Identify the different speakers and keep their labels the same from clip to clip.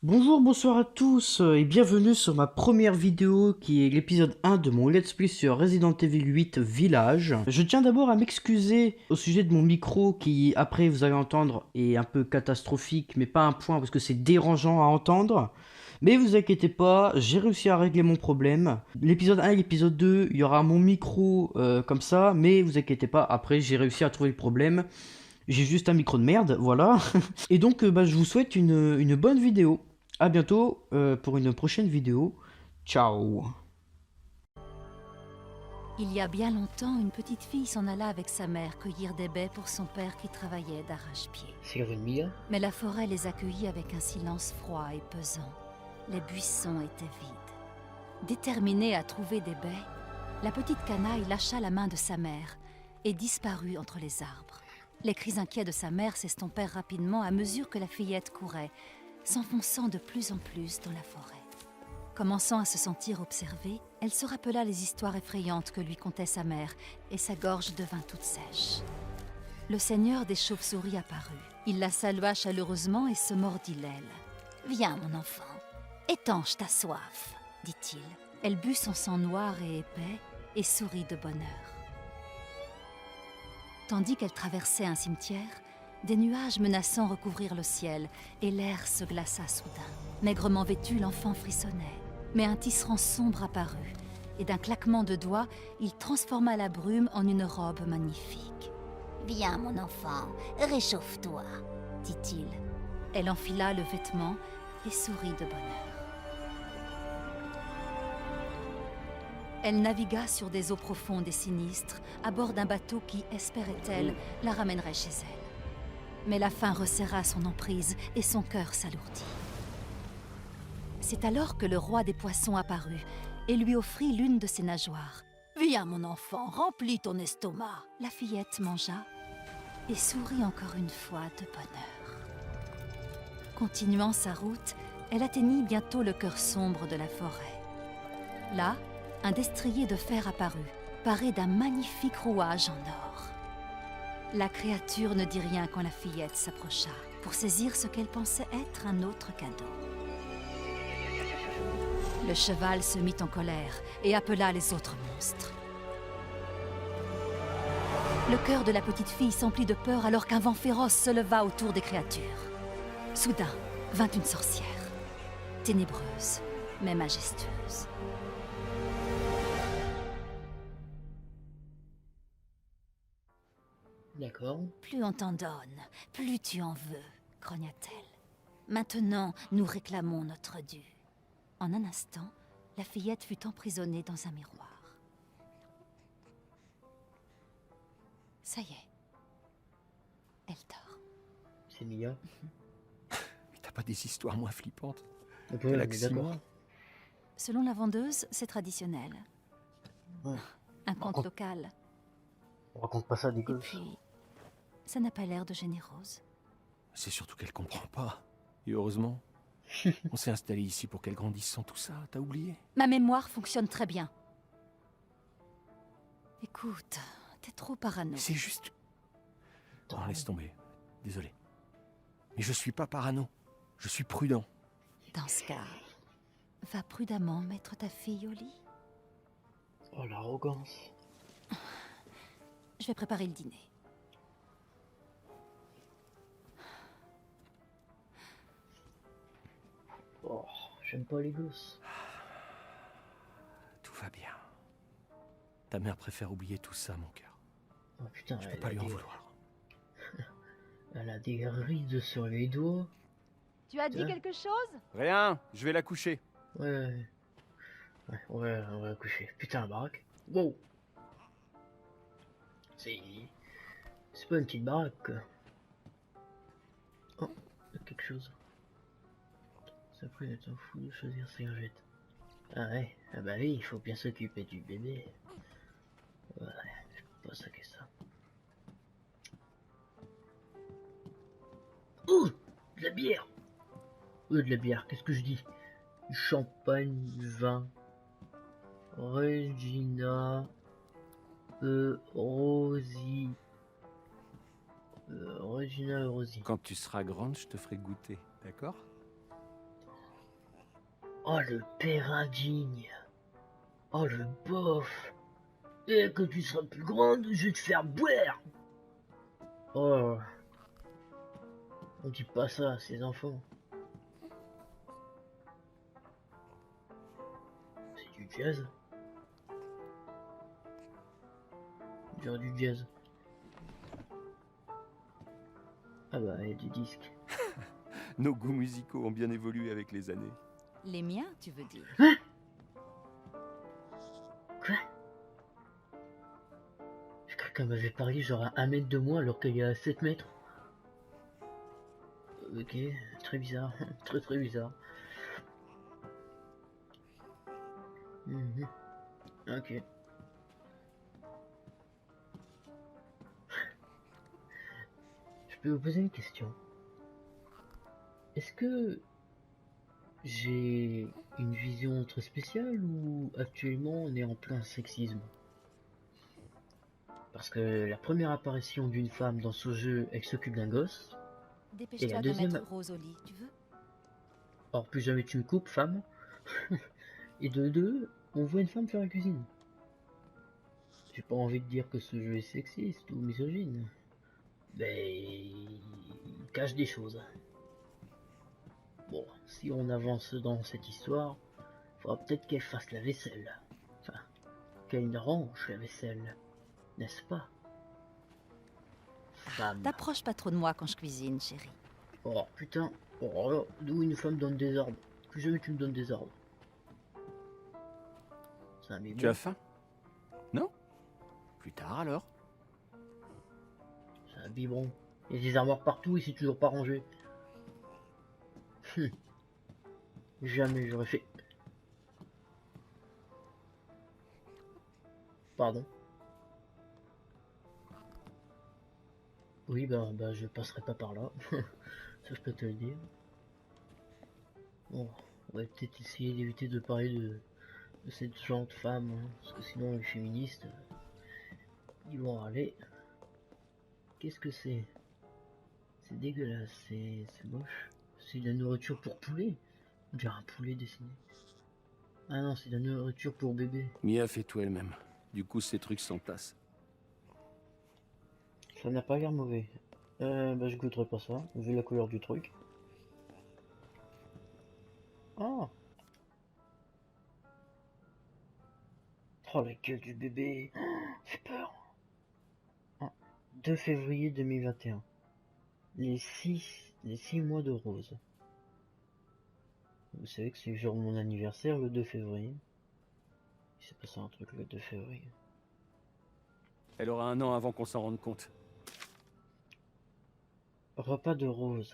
Speaker 1: Bonjour, bonsoir à tous et bienvenue sur ma première vidéo qui est l'épisode 1 de mon Let's Play sur Resident Evil 8 Village. Je tiens d'abord à m'excuser au sujet de mon micro qui, après vous allez entendre, est un peu catastrophique mais pas un point parce que c'est dérangeant à entendre. Mais vous inquiétez pas, j'ai réussi à régler mon problème. L'épisode 1 et l'épisode 2, il y aura mon micro comme ça, mais vous inquiétez pas, après j'ai réussi à trouver le problème. J'ai juste un micro de merde, voilà. Et donc, je vous souhaite une bonne vidéo. À bientôt pour une prochaine vidéo. Ciao.
Speaker 2: Il y a bien longtemps, une petite fille s'en alla avec sa mère cueillir des baies pour son père qui travaillait d'arrache-pied.
Speaker 3: C'est une Mia.
Speaker 2: Mais la forêt les accueillit avec un silence froid et pesant. Les buissons étaient vides. Déterminée à trouver des baies, la petite canaille lâcha la main de sa mère et disparut entre les arbres. Les cris inquiets de sa mère s'estompèrent rapidement à mesure que la fillette courait, s'enfonçant de plus en plus dans la forêt. Commençant à se sentir observée, elle se rappela les histoires effrayantes que lui contait sa mère, et sa gorge devint toute sèche. Le seigneur des chauves-souris apparut. Il la salua chaleureusement et se mordit l'aile. « Viens, mon enfant, étanche ta soif, dit-il. Elle but son sang noir et épais et sourit de bonheur. Tandis qu'elle traversait un cimetière, des nuages menaçants recouvrirent le ciel et l'air se glaça soudain. Maigrement vêtu, l'enfant frissonnait. Mais un tisserand sombre apparut, et d'un claquement de doigts, il transforma la brume en une robe magnifique. « Viens, mon enfant, réchauffe-toi, dit-il. Elle enfila le vêtement et sourit de bonheur. Elle navigua sur des eaux profondes et sinistres, à bord d'un bateau qui, espérait-elle, la ramènerait chez elle. Mais la faim resserra son emprise et son cœur s'alourdit. C'est alors que le roi des poissons apparut et lui offrit l'une de ses nageoires. « Viens, mon enfant, remplis ton estomac !» La fillette mangea et sourit encore une fois de bonheur. Continuant sa route, elle atteignit bientôt le cœur sombre de la forêt. Là, un destrier de fer apparut, paré d'un magnifique rouage en or. La créature ne dit rien quand la fillette s'approcha, pour saisir ce qu'elle pensait être un autre cadeau. Le cheval se mit en colère et appela les autres monstres. Le cœur de la petite fille s'emplit de peur alors qu'un vent féroce se leva autour des créatures. Soudain, vint une sorcière, ténébreuse, mais majestueuse.
Speaker 3: D'accord.
Speaker 2: Plus on t'en donne, plus tu en veux, grogna-t-elle. Maintenant, nous réclamons notre dû. En un instant, la fillette fut emprisonnée dans un miroir. Ça y est. Elle dort.
Speaker 3: C'est Mia.
Speaker 4: Mais t'as pas des histoires moins flippantes?
Speaker 3: On
Speaker 4: T'as
Speaker 3: est
Speaker 4: que 6
Speaker 3: d'accord.
Speaker 4: mois.
Speaker 2: Selon la vendeuse, c'est traditionnel.
Speaker 3: Ouais.
Speaker 2: Un conte
Speaker 3: Raconte-
Speaker 2: local.
Speaker 3: On raconte pas ça des
Speaker 2: Et
Speaker 3: gosses.
Speaker 2: puis, ça n'a pas l'air de gêner Rose.
Speaker 4: C'est surtout qu'elle comprend pas. Et heureusement. On s'est installé ici pour qu'elle grandisse sans tout ça, t'as oublié?
Speaker 2: Ma mémoire fonctionne très bien. Écoute, t'es trop parano.
Speaker 4: C'est juste... Non, laisse tomber. Désolé. Mais je suis pas parano. Je suis prudent.
Speaker 2: Dans ce cas, va prudemment mettre ta fille au lit.
Speaker 3: Oh, l'arrogance.
Speaker 2: Je vais préparer le dîner.
Speaker 3: Oh, j'aime pas les gosses.
Speaker 4: Tout va bien. Ta mère préfère oublier tout ça, mon cœur.
Speaker 3: Oh putain,
Speaker 4: Je peux
Speaker 3: elle
Speaker 4: pas
Speaker 3: a
Speaker 4: lui en
Speaker 3: des...
Speaker 4: vouloir.
Speaker 3: Elle a des rides sur les doigts.
Speaker 2: Tu as dit
Speaker 3: Hein
Speaker 2: quelque chose?
Speaker 4: Rien, je vais la coucher.
Speaker 3: Ouais. Ouais, on va coucher. Putain, la baraque. Wow. C'est pas une petite baraque, quoi. Oh, il y a quelque chose. Ça peut être un fou de choisir ses gadgets. Ah ouais, ah bah oui, il faut bien s'occuper du bébé. Ouais, je peux pas saquer ça. Oh, de la bière. De la bière, qu'est-ce que je dis? Du champagne, du vin. Regina. Rosie. Regina Rosie.
Speaker 4: Quand tu seras grande, je te ferai goûter, d'accord?
Speaker 3: Oh, le père indigne. Oh, le bof. Et que tu seras plus grande, je vais te faire boire. Oh, on dit pas ça à ses enfants. C'est du jazz. Genre du jazz. Ah bah, il y a des disques.
Speaker 4: Nos goûts musicaux ont bien évolué avec les années.
Speaker 2: Les miens, tu veux dire?
Speaker 3: Quoi? Je crois qu'elle m'avait parlé genre à 1 mètre de moi alors qu'il y a 7 mètres. Ok, très bizarre. Très bizarre. Mhm. Ok. Je peux vous poser une question. Est-ce que j'ai une vision très spéciale ou actuellement on est en plein sexisme? Parce que la première apparition d'une femme dans ce jeu, elle s'occupe d'un gosse. Et la
Speaker 2: Dépêche-toi de
Speaker 3: deuxième...
Speaker 2: mettre Rose au lit, tu veux?
Speaker 3: Or, plus jamais tu me coupes, femme. Et de deux, on voit une femme faire la cuisine. J'ai pas envie de dire que ce jeu est sexiste ou misogyne. Mais il cache des choses. Bon, si on avance dans cette histoire, faudra peut-être qu'elle fasse la vaisselle. Enfin, qu'elle range la vaisselle. N'est-ce pas? Femme.
Speaker 2: T'approches pas trop de moi quand je cuisine, chérie.
Speaker 3: Oh putain. Oh, d'où une femme donne des ordres. Plus jamais tu me donnes des ordres. C'est un
Speaker 4: Tu as faim? Non? Plus tard alors.
Speaker 3: C'est un biberon. Il y a des armoires partout et c'est toujours pas rangé. Jamais j'aurais fait. Pardon. Oui, bah je passerai pas par là. Ça je peux te le dire. Bon, on va peut-être essayer d'éviter de parler de cette gente femme, hein, parce que sinon les féministes, ils vont râler. Qu'est-ce que c'est? C'est dégueulasse, c'est moche. C'est de la nourriture pour poulet. On dirait un poulet dessiné. Ah non, c'est de la nourriture pour bébé.
Speaker 4: Mia fait tout elle-même. Du coup, ces trucs s'entassent.
Speaker 3: Ça n'a pas l'air mauvais. Bah je goûterai pas ça, vu la couleur du truc. Ah! Oh la gueule du bébé! Fait peur! Ah, 2 février 2021. Les 6 mois de Rose. Vous savez que c'est le jour de mon anniversaire, le 2 février. Il s'est passé un truc le 2 février.
Speaker 4: Elle aura 1 an avant qu'on s'en rende compte.
Speaker 3: Repas de Rose.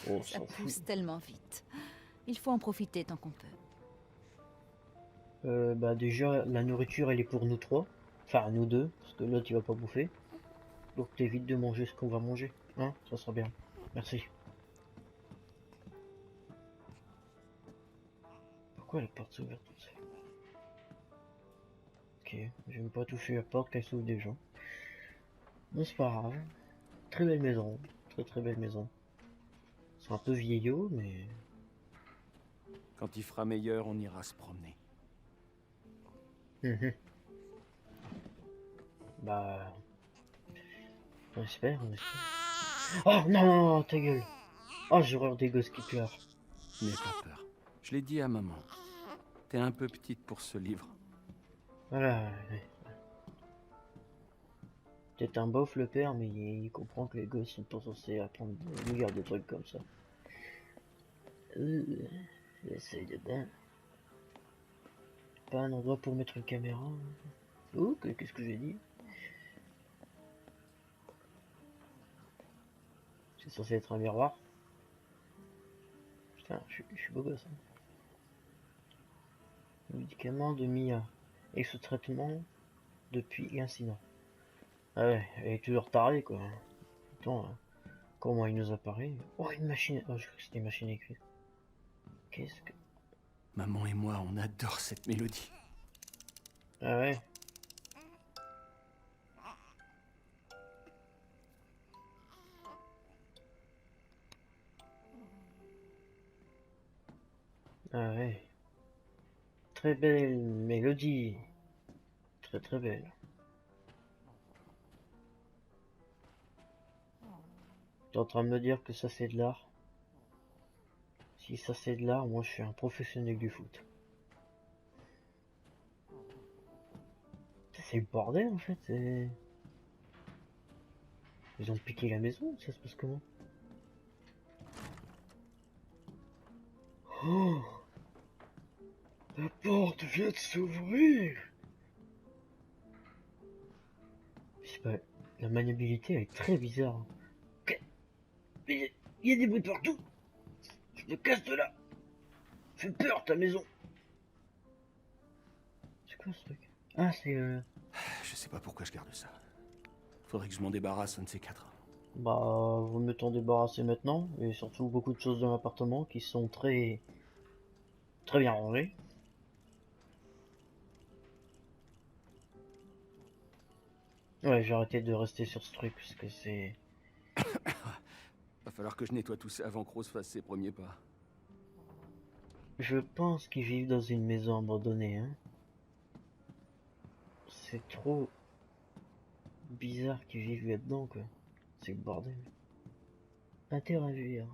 Speaker 3: Oh,
Speaker 2: Ça
Speaker 3: s'en fout.
Speaker 2: pousse tellement vite. Il faut en profiter tant qu'on peut.
Speaker 3: Bah déjà, la nourriture, elle est pour nous trois. Enfin, nous deux, parce que l'autre, il va pas bouffer. Donc t'évites de manger ce qu'on va manger. Hein, ça sera bien. Merci. Pourquoi la porte s'est ouverte toute seule? Ok, je vais pas toucher la porte qu'elle s'ouvre déjà. Bon, c'est pas grave. Très belle maison. Très belle maison. C'est un peu vieillot, mais...
Speaker 4: Quand il fera meilleur, on ira se promener.
Speaker 3: Bah... On espère. Oh non, non, non, ta gueule. Oh, j'ai horreur des gosses qui pleurent.
Speaker 4: N'aie pas peur. Je l'ai dit à maman. T'es un peu petite pour ce livre.
Speaker 3: Voilà. Ouais. Peut-être un bof le père, mais il comprend que les gosses sont pas censés apprendre des milliards de trucs comme ça. La salle de bain. Pas un endroit pour mettre une caméra. Oh, qu'est-ce que j'ai dit? C'est censé être un miroir. Putain, je suis beau gosse. Hein. Médicament de Mia. Et ce traitement depuis l'incident. Ah ouais, elle est toujours tarée quoi. Attends, hein. Comment il nous apparaît? Oh, une machine. Oh, je crois que c'était une machine à écrire. Qu'est-ce que.
Speaker 4: Maman et moi, on adore cette mélodie.
Speaker 3: Ah ouais. Ah ouais. Très belle mélodie. Très très belle. T'es en train de me dire que ça c'est de l'art? Si ça c'est de l'art, moi je suis un professionnel du foot. C'est le bordel en fait. Ils ont piqué la maison, ça se passe comment? Oh, la porte vient de s'ouvrir. Je sais pas, la maniabilité elle est très bizarre. Ok, mais il y a des bruits partout. Je me casse de là. Fais peur ta maison. C'est quoi ce truc? Ah c'est
Speaker 4: Je sais pas pourquoi je garde ça. Faudrait que je m'en débarrasse, un de ces quatre.
Speaker 3: bah vous me t'en débarrasser maintenant et surtout beaucoup de choses dans l'appartement qui sont très très bien rangées. Ouais, j'ai arrêté de rester sur ce truc parce que c'est...
Speaker 4: Va falloir que je nettoie tout ça avant que Rose fasse ses premiers pas.
Speaker 3: Je pense qu'ils vivent dans une maison abandonnée, hein. C'est trop bizarre qu'ils vivent là-dedans, quoi. C'est le bordel. Interagir.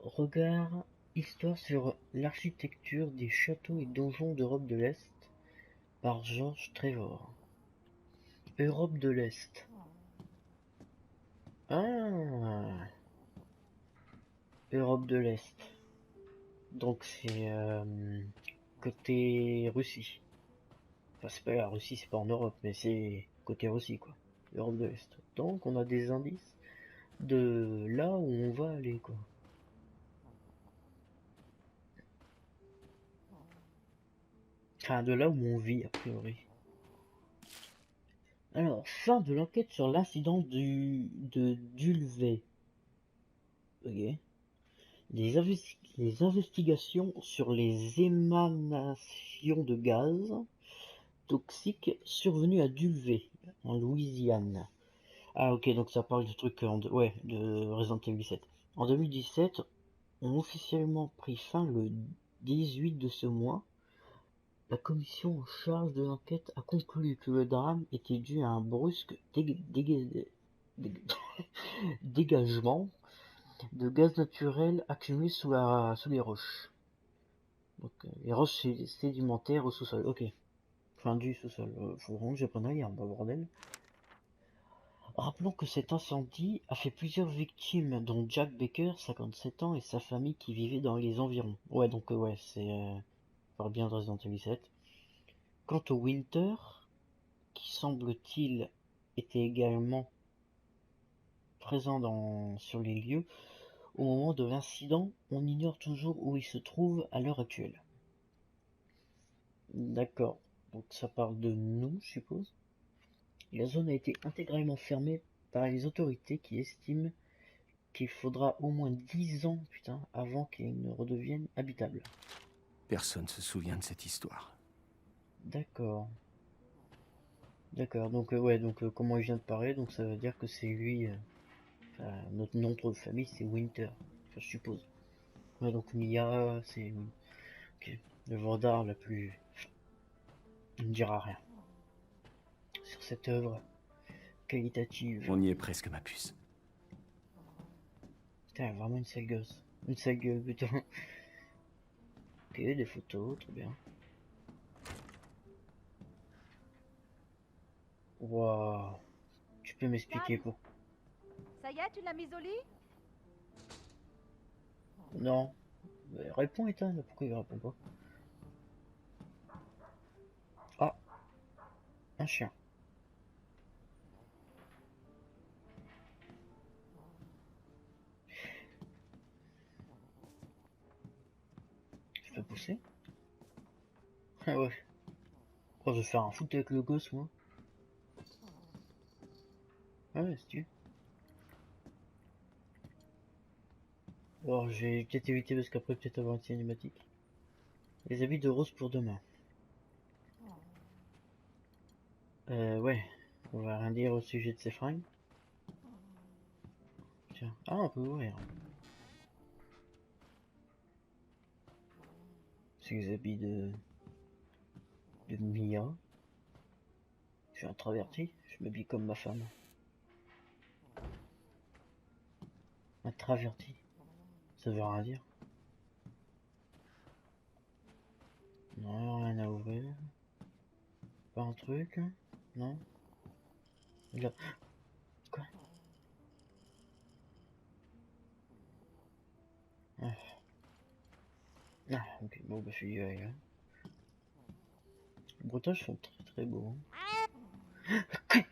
Speaker 3: Regard, histoire sur l'architecture des châteaux et donjons d'Europe de l'Est par George Trevor. Europe de l'Est. Ah, Europe de l'Est. Donc c'est côté Russie. Enfin, c'est pas la Russie, c'est pas en Europe, mais c'est côté Russie, quoi. L'Europe de l'Est. Donc, on a des indices de là où on va aller, quoi. Enfin, de là où on vit, a priori. Alors, fin de l'enquête sur l'incident de Dulvey. Ok. Les investigations sur les émanations de gaz toxiques survenues à Dulvey, en Louisiane. Ah ok, donc ça parle du truc ouais, de Resident Evil 7. En 2017, ont officiellement pris fin le 18 de ce mois. La commission en charge de l'enquête a conclu que le drame était dû à un brusque dégagement de gaz naturel accumulé sous les roches. Donc, les roches sédimentaires au sous-sol. Ok. Fin du sous-sol. Faut vraiment que j'apprenne à lire, bah bordel. Rappelons que cet incendie a fait plusieurs victimes, dont Jack Baker, 57 ans, et sa famille qui vivait dans les environs. Ouais, donc ouais, c'est... parle bien de Resident Evil 7. Quant au Winter, qui semble-t-il était également présent sur les lieux, au moment de l'incident, on ignore toujours où il se trouve à l'heure actuelle. D'accord, donc ça parle de nous, je suppose. La zone a été intégralement fermée par les autorités qui estiment qu'il faudra au moins 10 ans, putain, avant qu'elle ne redevienne habitable.
Speaker 4: Personne se souvient de cette histoire.
Speaker 3: D'accord. D'accord, donc ouais, donc comment il vient de parler, donc ça veut dire que c'est lui, enfin, notre nom de famille c'est Winter, enfin, je suppose. Ouais, donc Mia, c'est... Ok. Le Vandar la plus... Il ne dira rien. Sur cette œuvre qualitative.
Speaker 4: On y est presque, ma puce.
Speaker 3: Putain, vraiment une sale gosse. Une sale gueule, putain. Ok, des photos, très bien. Waouh. Tu peux m'expliquer pour...
Speaker 5: Ça y est, tu l'as mise au lit?
Speaker 3: Non. Réponds, Ethan, pourquoi il répond pas? Ah, un chien. Je peux pousser? Ah ouais. Oh, je vais faire un foot avec le gosse, moi. Ah ouais, si tu veux. Bon, je vais peut-être éviter parce qu'après peut-être avoir une cinématique. Les habits de Rose pour demain. Ouais. On va rien dire au sujet de ses fringues. Tiens. Ah, on peut ouvrir. C'est les habits de Mia. Je suis introverti, je m'habille comme ma femme. Introverti, ça veut rien dire. Non, rien à ouvrir. Pas un truc, hein? Non? Là. Quoi? Ah. Ah, ok, bon bah je suis là. Les bruitages sont très très beaux. Hein.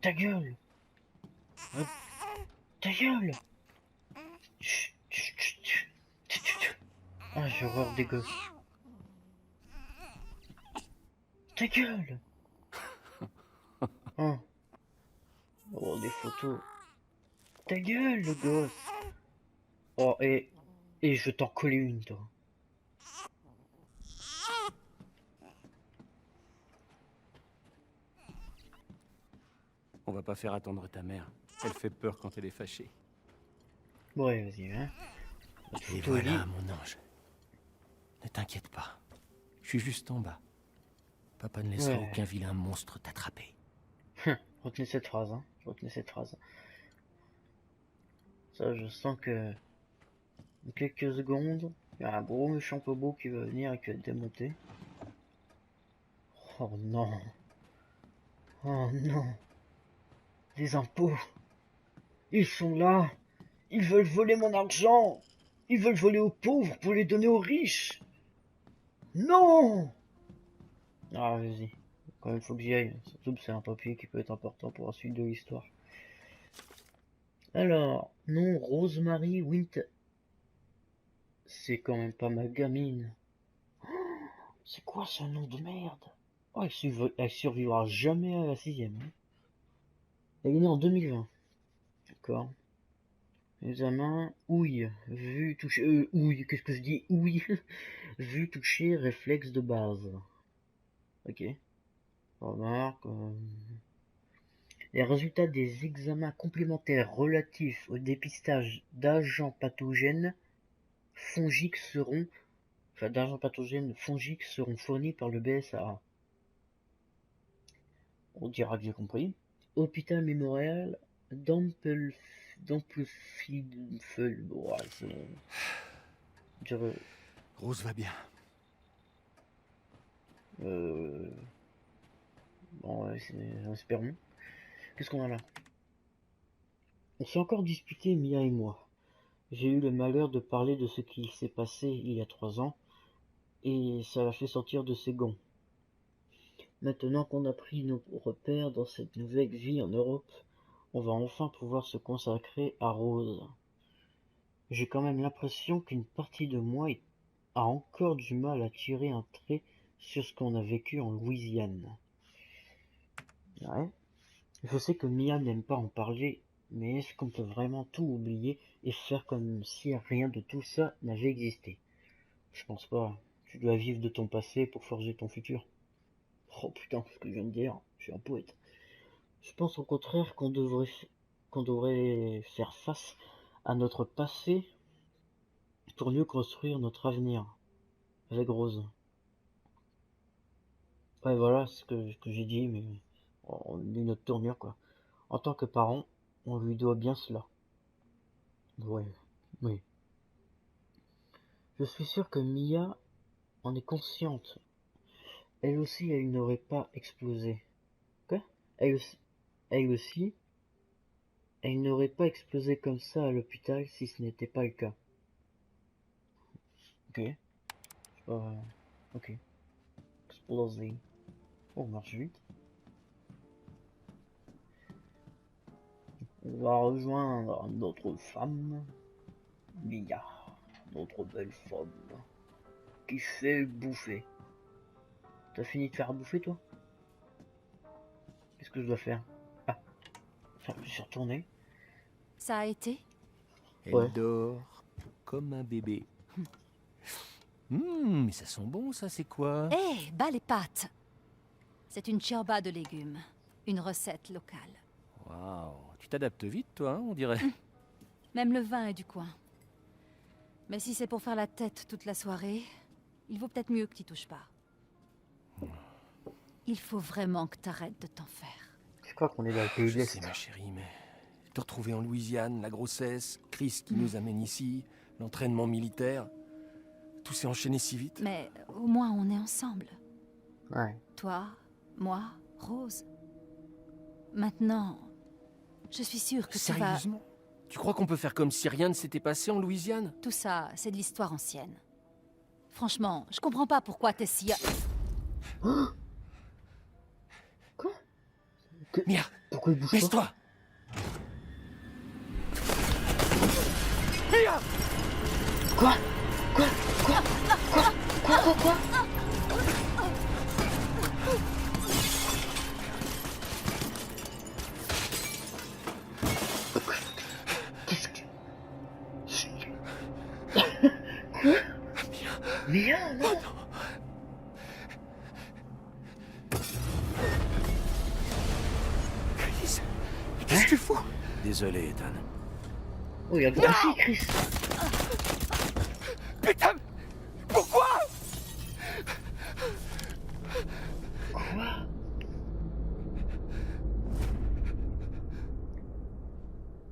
Speaker 3: Ta gueule! Hein? Ta gueule! Chut, chut, chut, chut, chut, chut. Ah, j'ai horreur des gosses. Ta gueule! Hein? Oh, des photos. Ta gueule, le gosse! Oh, et je t'en collais une, toi.
Speaker 4: On va pas faire attendre ta mère. Elle fait peur quand elle est fâchée.
Speaker 3: Bon, allez, vas-y, hein. La
Speaker 4: Et
Speaker 3: photo est
Speaker 4: voilà,
Speaker 3: libre.
Speaker 4: mon ange. Ne t'inquiète pas. Je suis juste en bas. Papa ne laissera
Speaker 3: Ouais.
Speaker 4: aucun vilain monstre t'attraper.
Speaker 3: Retenez cette phrase, hein. Retenez cette phrase. Ça, je sens que en quelques secondes, il y a un gros méchant bobo qui va venir et qui va te démonter. Oh non. Oh non. Les impôts. Ils sont là. Ils veulent voler mon argent. Ils veulent voler aux pauvres pour les donner aux riches. Non. Ah, vas-y. Quand même, faut que j'y aille. Surtout que c'est un papier qui peut être important pour la suite de l'histoire. Alors, non, Rosemary Winter. C'est quand même pas ma gamine. C'est quoi ce nom de merde? Oh, elle survivra jamais à la 6ème. Hein. Elle est née en 2020. D'accord. Examen, ouille, vue, toucher, ouille, qu'est-ce que je dis? Ouille, vue, toucher, réflexe de base. Ok. Remarque. Les résultats des examens complémentaires relatifs au dépistage d'agents pathogènes fongiques seront fournis par le BSA. On dira que j'ai compris. Hôpital mémorial d'Ampelfeld. Ouais,
Speaker 4: Rose va bien.
Speaker 3: Bon, ouais, espérons. Qu'est-ce qu'on a là? On s'est encore disputé, Mia et moi. J'ai eu le malheur de parler de ce qui s'est passé il y a 3 ans, et ça l'a fait sortir de ses gonds. Maintenant qu'on a pris nos repères dans cette nouvelle vie en Europe, on va enfin pouvoir se consacrer à Rose. J'ai quand même l'impression qu'une partie de moi a encore du mal à tirer un trait sur ce qu'on a vécu en Louisiane. Ouais. Je sais que Mia n'aime pas en parler, mais est-ce qu'on peut vraiment tout oublier et faire comme si rien de tout ça n'avait existé? Je pense pas. Tu dois vivre de ton passé pour forger ton futur. Oh putain, ce que je viens de dire, je suis un poète. Je pense au contraire qu'on devrait faire face à notre passé pour mieux construire notre avenir. Avec Rose. Ouais, voilà ce que j'ai dit, mais on est notre tournure, quoi. En tant que parent, on lui doit bien cela. Ouais, oui. Je suis sûr que Mia en est consciente. Elle aussi, elle n'aurait pas explosé. Quoi? Elle aussi, elle n'aurait pas explosé comme ça à l'hôpital si ce n'était pas le cas. Ok. Ok. Explosé. Oh, on marche vite. On va rejoindre notre femme, Mia, notre belle femme, qui fait bouffer. T'as fini de faire bouffer, toi? Qu'est-ce que je dois faire? Ah, je suis retourné.
Speaker 2: Ça a été?
Speaker 4: Elle
Speaker 3: Ouais.
Speaker 4: dort comme un bébé. Mais ça sent bon, ça, c'est quoi?
Speaker 2: Bas les pâtes! C'est une ciabatta de légumes, une recette locale.
Speaker 4: Waouh, tu t'adaptes vite, toi, hein, on dirait.
Speaker 2: Même le vin est du coin. Mais si c'est pour faire la tête toute la soirée, il vaut peut-être mieux que tu touches pas. Il faut vraiment que t'arrêtes de t'en faire.
Speaker 3: Je crois qu'on est dans le pays de
Speaker 4: Je sais,
Speaker 3: l'Est.
Speaker 4: ma chérie, mais te retrouver en Louisiane, la grossesse, Chris qui nous amène ici, l'entraînement militaire, tout s'est enchaîné si vite.
Speaker 2: Mais au moins on est ensemble.
Speaker 3: Ouais.
Speaker 2: Toi, moi, Rose. Maintenant, je suis sûre que tu vas...
Speaker 4: Sérieusement? Tu crois qu'on peut faire comme si rien ne s'était passé en Louisiane?
Speaker 2: Tout ça, c'est de l'histoire ancienne. Franchement, je comprends pas pourquoi t'es si...
Speaker 3: Quoi?
Speaker 4: Mia,
Speaker 3: Pourquoi il bouge pas?
Speaker 4: baisse-toi! Mia!
Speaker 3: Quoi? Quoi? Quoi? Quoi? Quoi? Quoi? Quoi? Qu'est-ce que... Quoi? Mia, non!
Speaker 4: Chris, qu'est-ce que tu fous? Désolé, Ethan.
Speaker 3: Oh, il y a grandi, Chris!
Speaker 4: Putain! Pourquoi?
Speaker 3: Quoi?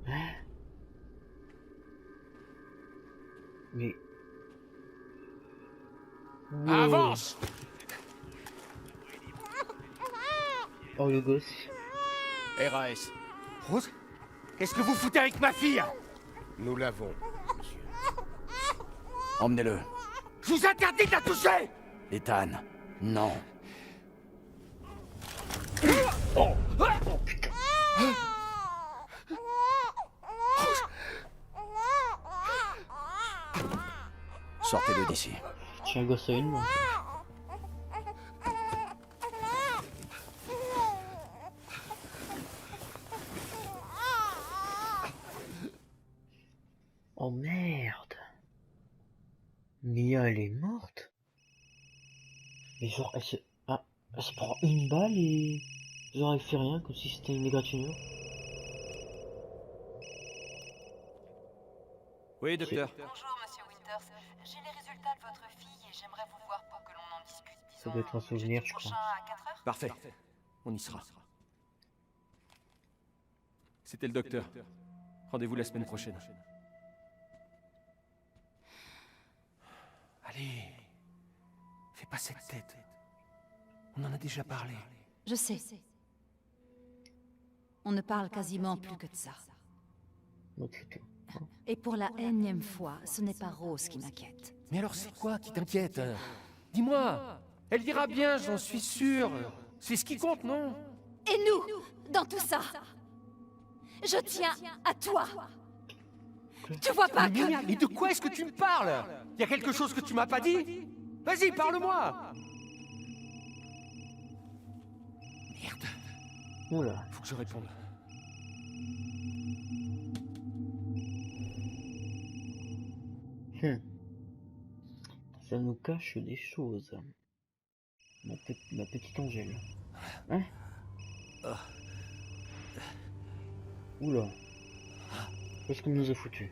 Speaker 3: Hein? Mais... Wow.
Speaker 4: Avance!
Speaker 3: Oh, le gosse.
Speaker 4: RAS. Rose? Qu'est-ce que vous foutez avec ma fille?
Speaker 6: Nous l'avons, monsieur.
Speaker 4: Emmenez-le. Je vous interdis de la toucher! Ethan, non.
Speaker 3: Oh putain.
Speaker 4: Sortez-le d'ici.
Speaker 3: Tiens, un gosse à une main. Oh merde. Mia, elle est morte. Mais genre, elle se prend une balle et... Genre, elle fait rien, comme si c'était une égratignure.
Speaker 4: Oui, docteur.
Speaker 7: Bonjour, monsieur Winters. J'ai les résultats de votre fille et j'aimerais vous voir pour que l'on en discute.
Speaker 3: Ça doit être un souvenir,
Speaker 7: jeudi
Speaker 3: je crois.
Speaker 7: prochain à 4 heures.
Speaker 4: Parfait. On y sera. C'était le docteur. Rendez-vous la semaine prochaine. Allez. Fais pas cette tête. On en a déjà parlé.
Speaker 2: Je sais. On ne parle quasiment plus que de ça.
Speaker 3: Notre photo.
Speaker 2: Et pour la énième fois, ce n'est pas Rose qui m'inquiète.
Speaker 4: Mais alors c'est quoi qui t'inquiète? Dis-moi. Elle ira bien, j'en suis sûr. C'est ce qui compte, non?
Speaker 2: Et nous, dans tout ça, je tiens à toi. Tu vois pas
Speaker 4: Mais Mia, mais de quoi est-ce que tu me parles? Y a quelque chose que tu m'as pas dit? Vas-y, parle-moi. Merde,
Speaker 3: Oula.
Speaker 4: faut que je réponde.
Speaker 3: Ça nous cache des choses. Ma petite Angèle. Hein? Oula. Qu'est-ce qu'on nous a foutu?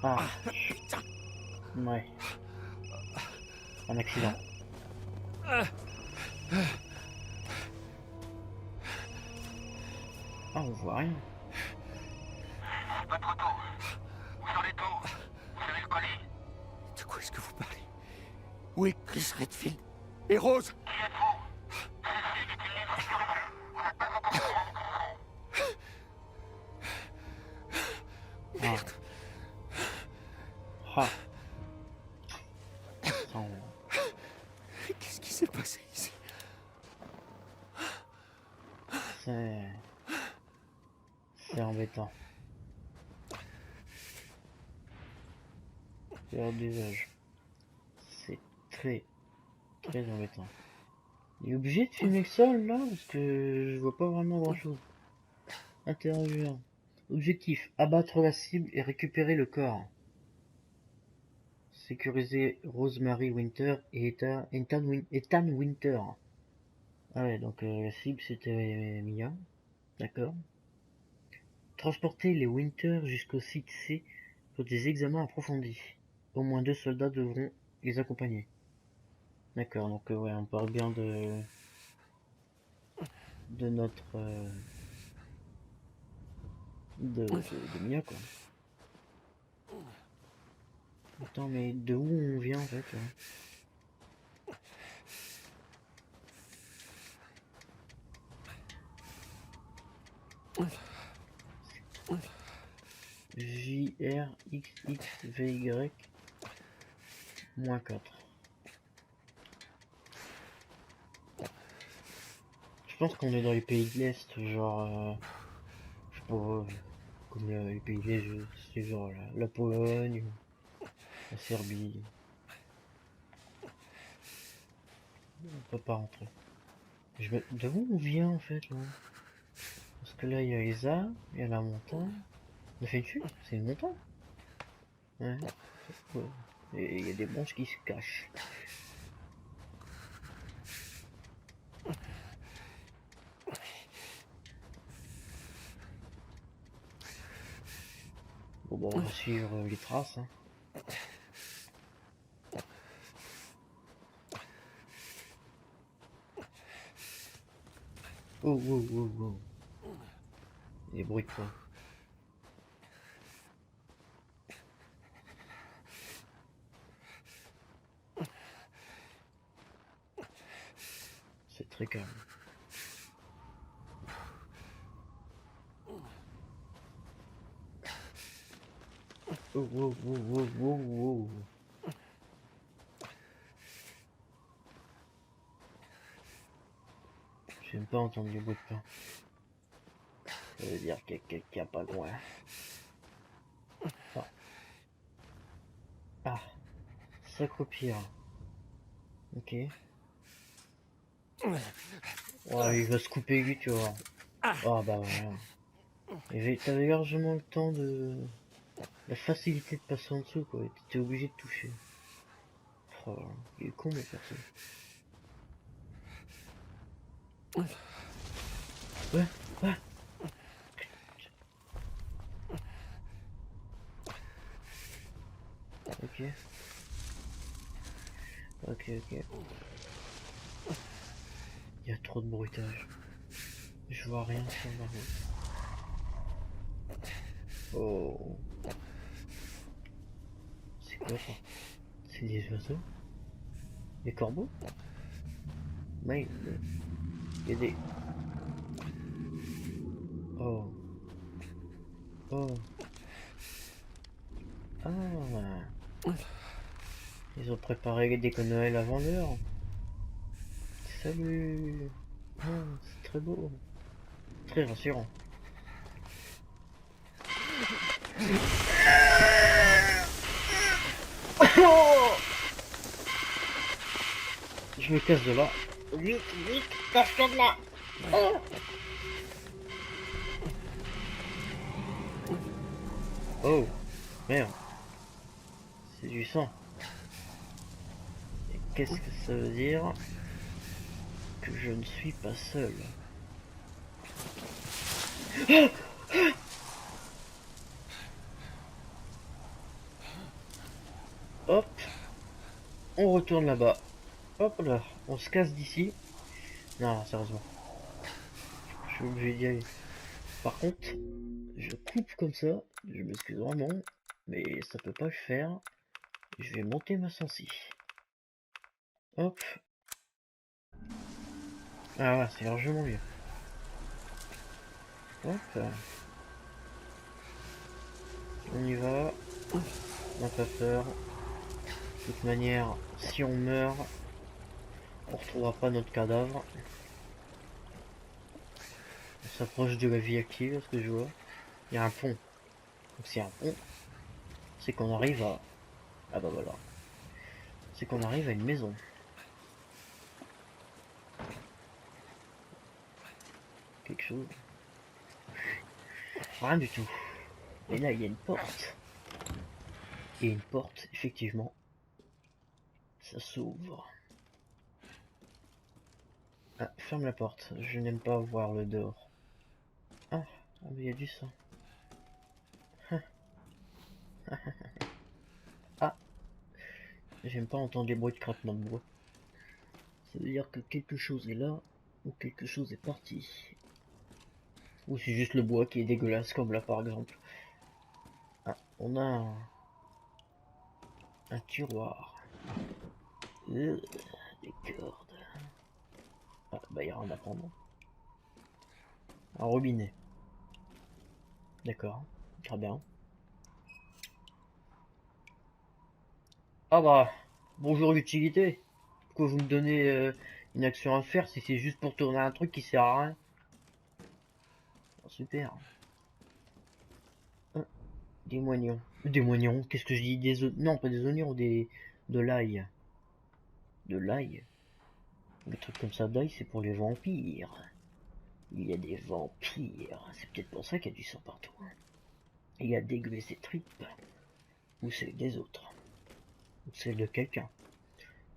Speaker 3: Ah. Ouais. Un accident. Ah, on voit rien.
Speaker 6: Votre auto. Où en êtes-vous? Vous avez le colis?
Speaker 4: De quoi est-ce que vous parlez? Où est Chris Redfield? Et Rose?
Speaker 6: Qui êtes-vous?
Speaker 3: Merde. Ah. Attends.
Speaker 4: Qu'est-ce qui s'est passé ici?
Speaker 3: C'est embêtant. Perte d'usage. C'est très embêtant. Il est obligé de filmer que ça là parce que je vois pas vraiment grand chose. Interagir. Objectif, abattre la cible et récupérer le corps. sécuriser Rosemary Winter et Ethan Winter. Ah ouais, donc la cible c'était Mia. D'accord. Transporter les Winter jusqu'au site C pour des examens approfondis. Au moins 2 soldats devront les accompagner. D'accord, donc ouais, on parle bien de notre de Mia quoi. Attends, mais de où on vient en fait là? JRXXVY -4. Je pense qu'on est dans les pays de l'Est, genre je sais pas, comme les pays de l'Est, c'est genre la Pologne, la Serbie. On peut pas rentrer. De où on vient en fait là? Parce que là il y a les arbres, il y a la montagne. On a fait une chute? C'est une montagne? Ouais. Ouais. Et il y a des branches qui se cachent. Bon, on va suivre les traces. Hein. Oh, oh, oh, oh. Des bruits de pas. C'est très calme. Oh, oh, oh, oh, oh, oh. J'aime pas entendre du bruit de pas. Ça veut dire qu'il y a quelqu'un pas loin. Ah. Ah. S'accroupir. Ok. Oh, il va se couper lui, tu vois. Ah bah voilà. T'avais largement le temps de... La facilité de passer en dessous, quoi. T'étais obligé de toucher. Oh, il est con, le perso. Ouais, ouais. Ok. Ok, ok. Il y a trop de bruitage. Je vois rien sur la route. Oh. C'est quoi ça? C'est des oiseaux? Des corbeaux? Mais il y a des... Oh. Oh. Ah. Ils ont préparé les déco Noël avant l'heure. Salut. Ah, c'est très beau. Très rassurant. Je me casse de là. Vite, vite, casse-toi de là. Oh, merde. C'est du sang. Et qu'est-ce que ça veut dire? Que je ne suis pas seul. Hop. On retourne là-bas. Hop là. On se casse d'ici. Non, sérieusement. Je suis obligé d'y aller. Par contre, je coupe comme ça. Je m'excuse vraiment. Mais ça peut pas le faire. Je vais monter ma sensi. Hop. Ah ouais, c'est largement mieux. Hop. On y va. On n'a pas peur. De toute manière, si on meurt, on retrouvera pas notre cadavre. On s'approche de la vie active, ce que je vois. Il y a un pont. Donc s'il y a un pont, c'est qu'on arrive à... Ah bah voilà. C'est qu'on arrive à une maison. Quelque chose. Rien du tout. Et là, il y a une porte. Et une porte, effectivement, Ça s'ouvre. Ah, ferme la porte. Je n'aime pas voir le dehors. Ah, mais il y a du sang. Ah, j'aime pas entendre les bruits de craquement de bois. Ça veut dire que quelque chose est là, ou quelque chose est parti. Ou c'est juste le bois qui est dégueulasse, comme là par exemple. Ah, on a un tiroir. Des cordes. Ah, bah il y a rien à prendre. Un robinet. D'accord, très bien. Ah bah, bonjour l'utilité. Pourquoi vous me donnez une action à faire si c'est juste pour tourner un truc qui sert à rien? Oh, super. Ah, des moignons. Des moignons, qu'est-ce que je dis? Non, pas des oignons, de l'ail. De l'ail. Des trucs comme ça d'ail, c'est pour les vampires. Il y a des vampires. C'est peut-être pour ça qu'il y a du sang partout. Il y a dégueuler ses tripes. Ou celles des autres. Ou celles de quelqu'un.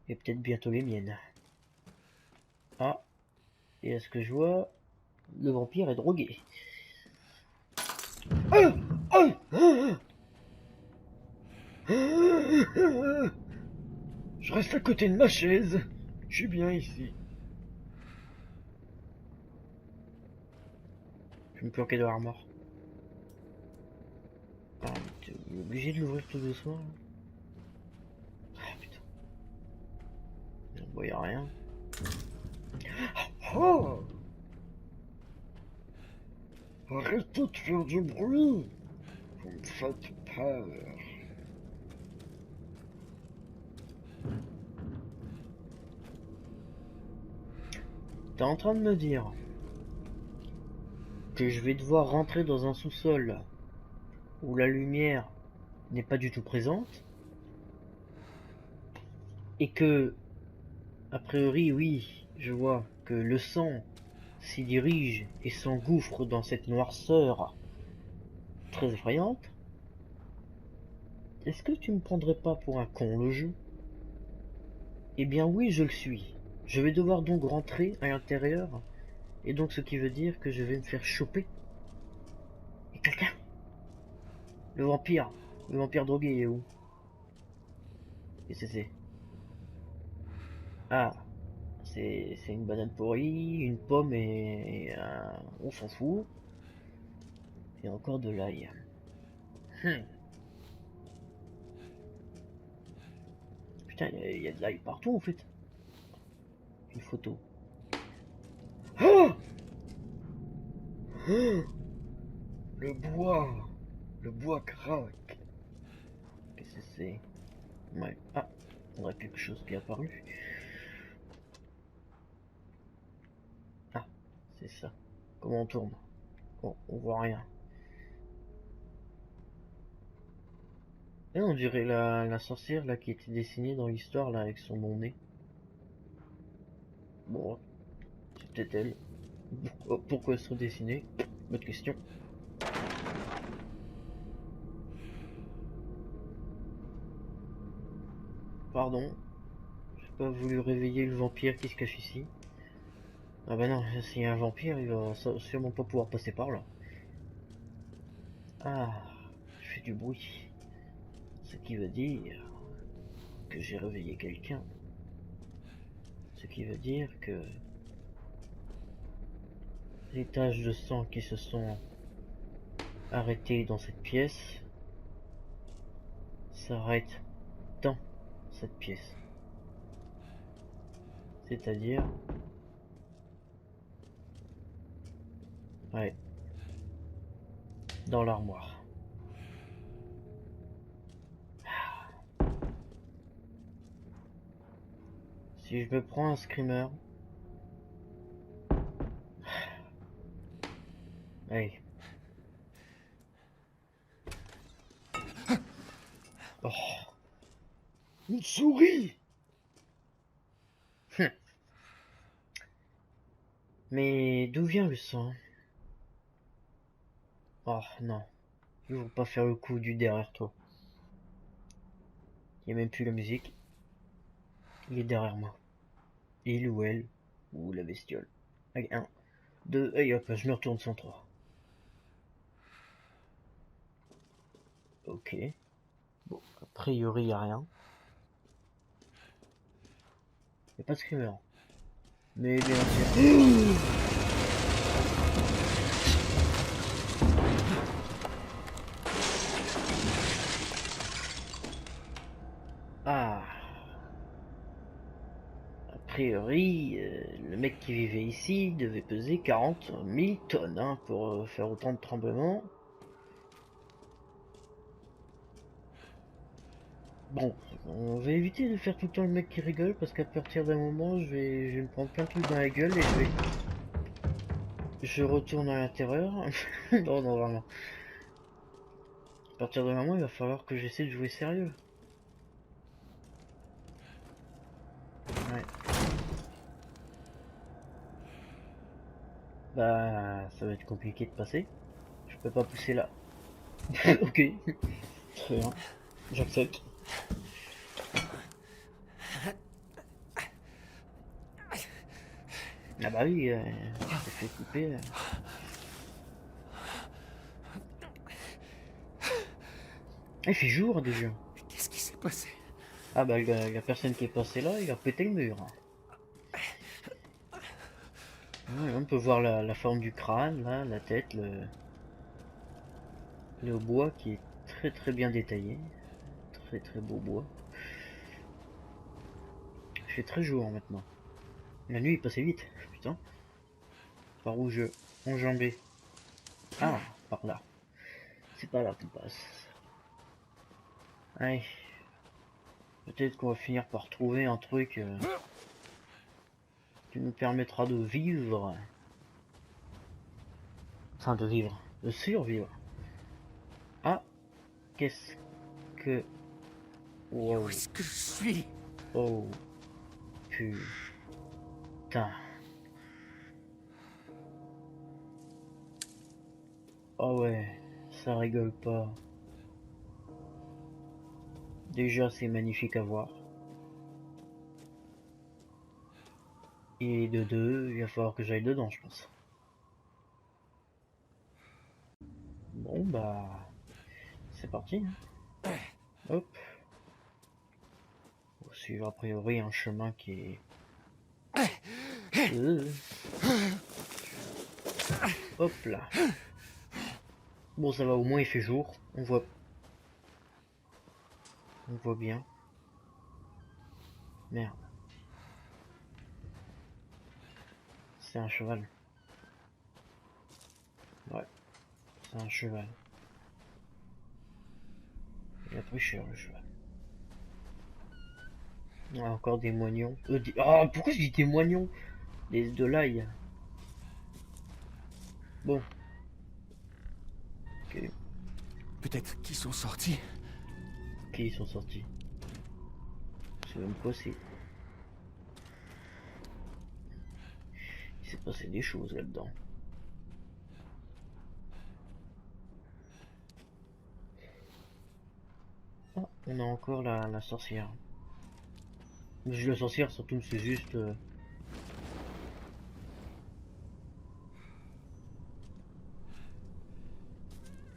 Speaker 3: Et peut-être bientôt les miennes. Ah. Et à ce que je vois, le vampire est drogué. Ah, ah, ah, ah. Je reste à côté de ma chaise. Je suis bien ici. Je vais me planquer dans l'armoire. Ah, mais t'es obligé de l'ouvrir tout doucement. Là. Ah putain. Je ne voyais rien. Oh, arrêtez de faire du bruit. Vous me faites peur. T'es en train de me dire que je vais devoir rentrer dans un sous-sol où la lumière n'est pas du tout présente et que, a priori, oui, je vois que le sang s'y dirige et s'engouffre dans cette noirceur très effrayante. Est-ce que tu me prendrais pas pour un con, le jeu? Eh bien oui, je le suis. Je vais devoir donc rentrer à l'intérieur, et donc ce qui veut dire que je vais me faire choper. Et quelqu'un? Le vampire drogué est où? Qu'est-ce que c'est? Ah, c'est une banane pourrie, une pomme on s'en fout. Et encore de l'ail. Putain, il y a de l'ail partout en fait. Une photo. Ah, ah, le bois. Le bois craque. Qu'est-ce que c'est? Ouais. Ah, on a quelque chose qui est apparu. Ah, c'est ça. Comment on tourne? Bon, on voit rien. Et on dirait la sorcière là qui était dessinée dans l'histoire là avec son long nez. Bon, c'est peut-être elle. Pourquoi elle serait dessinée? Bonne question. Pardon, j'ai pas voulu réveiller le vampire qui se cache ici. Ah bah non, s'il y a un vampire, il va sûrement pas pouvoir passer par là. Ah, je fais du bruit. Ce qui veut dire que j'ai réveillé quelqu'un. Ce qui veut dire que les taches de sang qui se sont arrêtées dans cette pièce s'arrêtent dans cette pièce. C'est-à-dire... Ouais. Dans l'armoire. Si je me prends un screamer... Allez. Oh. Une souris. Mais d'où vient le sang? Oh non. Ils vont pas faire le coup du derrière toi. Il n'y a même plus la musique. Il est derrière moi. Il ou elle, ou la bestiole. Allez, 1, 2, et hop, je me retourne sans 3. Ok. Bon, a priori, y a rien. Y a pas de screamer. Mais bien sûr. Ah. A priori, le mec qui vivait ici devait peser 40 000 tonnes hein, pour faire autant de tremblements. Bon, on va éviter de faire tout le temps le mec qui rigole parce qu'à partir d'un moment, je vais me prendre plein de trucs dans la gueule et je retourne à l'intérieur. Non, non, vraiment. À partir d'un moment, il va falloir que j'essaie de jouer sérieux. Ouais. Bah, ça va être compliqué de passer. Je peux pas pousser là. Ok. Très bien. J'accepte. Ah bah oui, je t'ai fait couper. Il fait jour déjà.
Speaker 4: Qu'est-ce qui s'est passé?
Speaker 3: Ah bah la personne qui est passée là, il a pété le mur. Ouais, on peut voir la forme du crâne, là, la tête, le bois qui est très très bien détaillé. Très très beau bois. Il fait très jour maintenant. La nuit est passée vite, putain. Par où je enjambais? Ah, par là. C'est pas là qu'on passe. Allez. Peut-être qu'on va finir par trouver un truc qui nous permettra de vivre. Enfin de vivre, de survivre. Ah, qu'est-ce que... Wow.
Speaker 4: Où est-ce que je suis?
Speaker 3: Oh. Putain. Oh ouais, ça rigole pas. Déjà c'est magnifique à voir. Et de deux, il va falloir que j'aille dedans je pense. Bon bah... C'est parti. Hein. Hop. On va suivre a priori un chemin qui est... Hop là. Bon ça va, au moins il fait jour. On voit bien. Merde. C'est un cheval. Ouais. C'est un cheval. Il a pris cher le cheval. Ah, encore des moignons. Ah, pourquoi je dis des moignons? De l'ail. Bon. Ok.
Speaker 4: Peut-être qu'ils sont sortis.
Speaker 3: Ok, ils sont sortis. C'est même quoi c'est... Il s'est passé des choses là-dedans. Ah, on a encore la sorcière. Je la sorcière surtout c'est juste...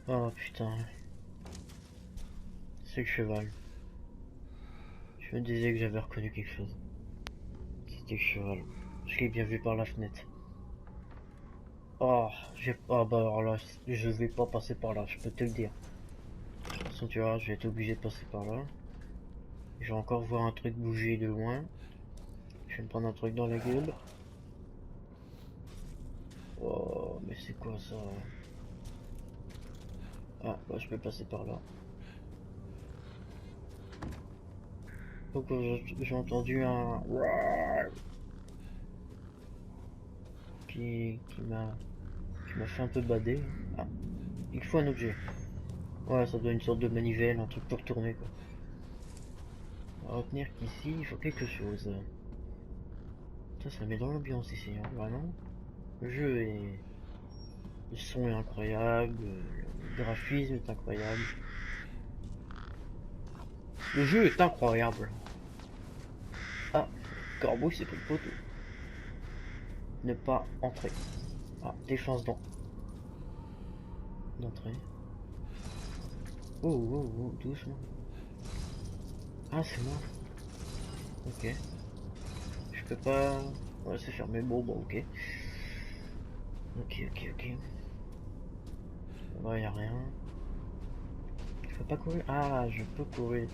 Speaker 3: Oh putain. C'est le cheval. Je me disais que j'avais reconnu quelque chose. C'était le cheval. Je l'ai bien vu par la fenêtre. Oh, ah bah alors là, je vais pas passer par là, je peux te le dire. De toute façon, tu vois, je vais être obligé de passer par là. Je vais encore voir un truc bouger de loin. Je vais me prendre un truc dans la gueule. Oh, mais c'est quoi ça? Ah, bah je peux passer par là. Donc j'ai entendu un... qui m'a fait un peu bader. Ah, il faut un objet. Ouais, ça doit être une sorte de manivelle, un truc pour tourner quoi. On va retenir qu'ici, il faut quelque chose. Ça met dans l'ambiance ici, hein, vraiment. Le jeu est... Le son est incroyable, le graphisme est incroyable. Le jeu est incroyable. Ah, corbeau, c'est pas le poteau. Ne pas entrer. Ah, des chances d'entrer. Oh, doucement. Ah, c'est moi. Ok. Je peux pas... Ouais, c'est fermé. Bon, ok. Ok. Là, y a rien. Je peux pas courir. Ah, je peux courir.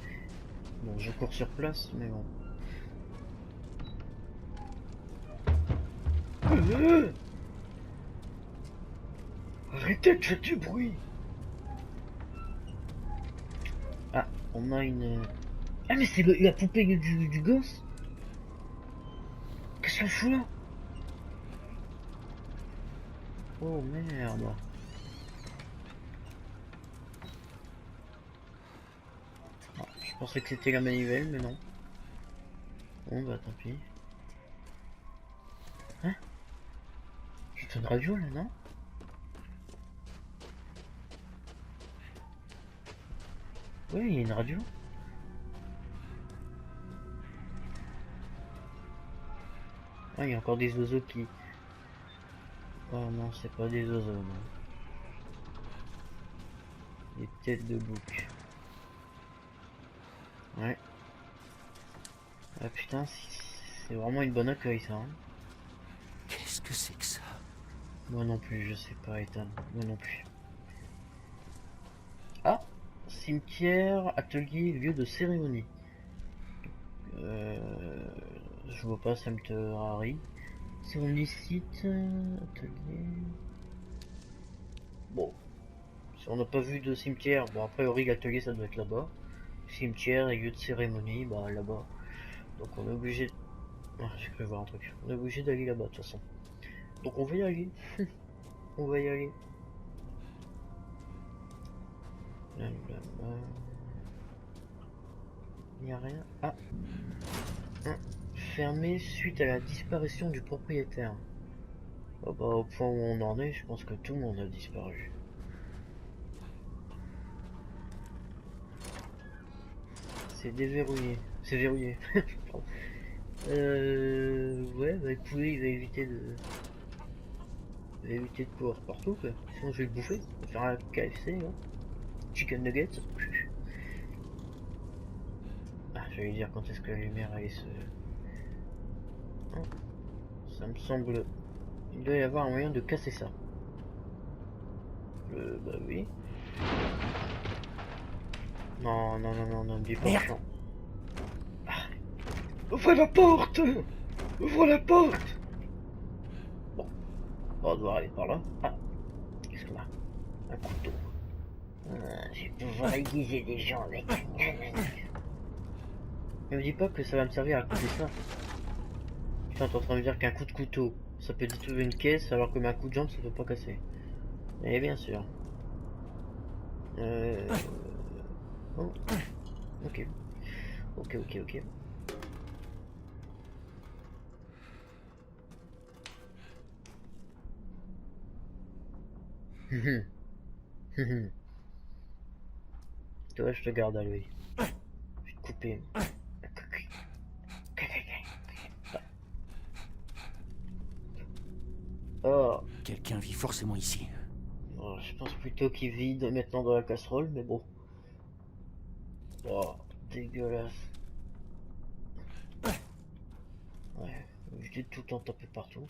Speaker 3: Bon, je cours sur place, mais bon. Arrêtez de faire du bruit. Ah, on a une... Ah, mais c'est la poupée du gosse. Qu'est-ce qu'elle fout là? Oh merde. Ah, je pensais que c'était la manivelle, mais non. Bon bah tant pis. Hein? C'est une radio là, non? Oui, il y a une radio. Ah, il y a encore des oiseaux qui... Oh non, c'est pas des oiseaux, non. Des têtes de bouc. Ouais. Ah putain, c'est vraiment une bonne accueil ça. Hein.
Speaker 4: Qu'est-ce que c'est que ça?
Speaker 3: Moi non plus, je sais pas, Ethan. Moi non plus. Ah, cimetière, atelier, lieu de cérémonie. Je vois pas, Cemetery. Cérémonie, site, atelier. Bon. Si on n'a pas vu de cimetière, bon, a priori l'atelier ça doit être là-bas. Cimetière et lieu de cérémonie, bah là-bas. Donc on est obligé. Ah, j'ai cru voir un truc. On est obligé d'aller là-bas de toute façon. Donc on va y aller. On va y aller. Là. Il n'y a rien. Ah. Fermé suite à la disparition du propriétaire. Oh bah au point où on en est, je pense que tout le monde a disparu. C'est déverrouillé. C'est verrouillé. Ouais, bah écoutez, il va éviter de... Il va éviter de courir partout quoi. Sinon je vais le bouffer. Je vais faire un KFC là. Chicken nuggets. Ah, j'allais dire quand est-ce que la lumière allait se... Oh, ça me semble... Il doit y avoir un moyen de casser ça. Bah oui. Non, ne dis pas chiant. Ah. Ouvre la porte! Ouvre la porte! Bon. On doit aller par là. Ah. Qu'est-ce qu'on a? Un couteau. Je vais pouvoir aiguiser des gens avec. Ne me dis pas que ça va me servir à couper ça. Putain, t'es en train de me dire qu'un coup de couteau, ça peut détruire une caisse, alors que un coup de jambe, ça peut pas casser. Eh bien sûr. Oh. Ok. Ok. Toi, je te garde à lui. Je vais te couper. Oh.
Speaker 4: Quelqu'un vit forcément ici.
Speaker 3: Oh, je pense plutôt qu'il vit maintenant dans la casserole, mais bon. Oh, dégueulasse. Ouais, je dis tout le temps taper partout.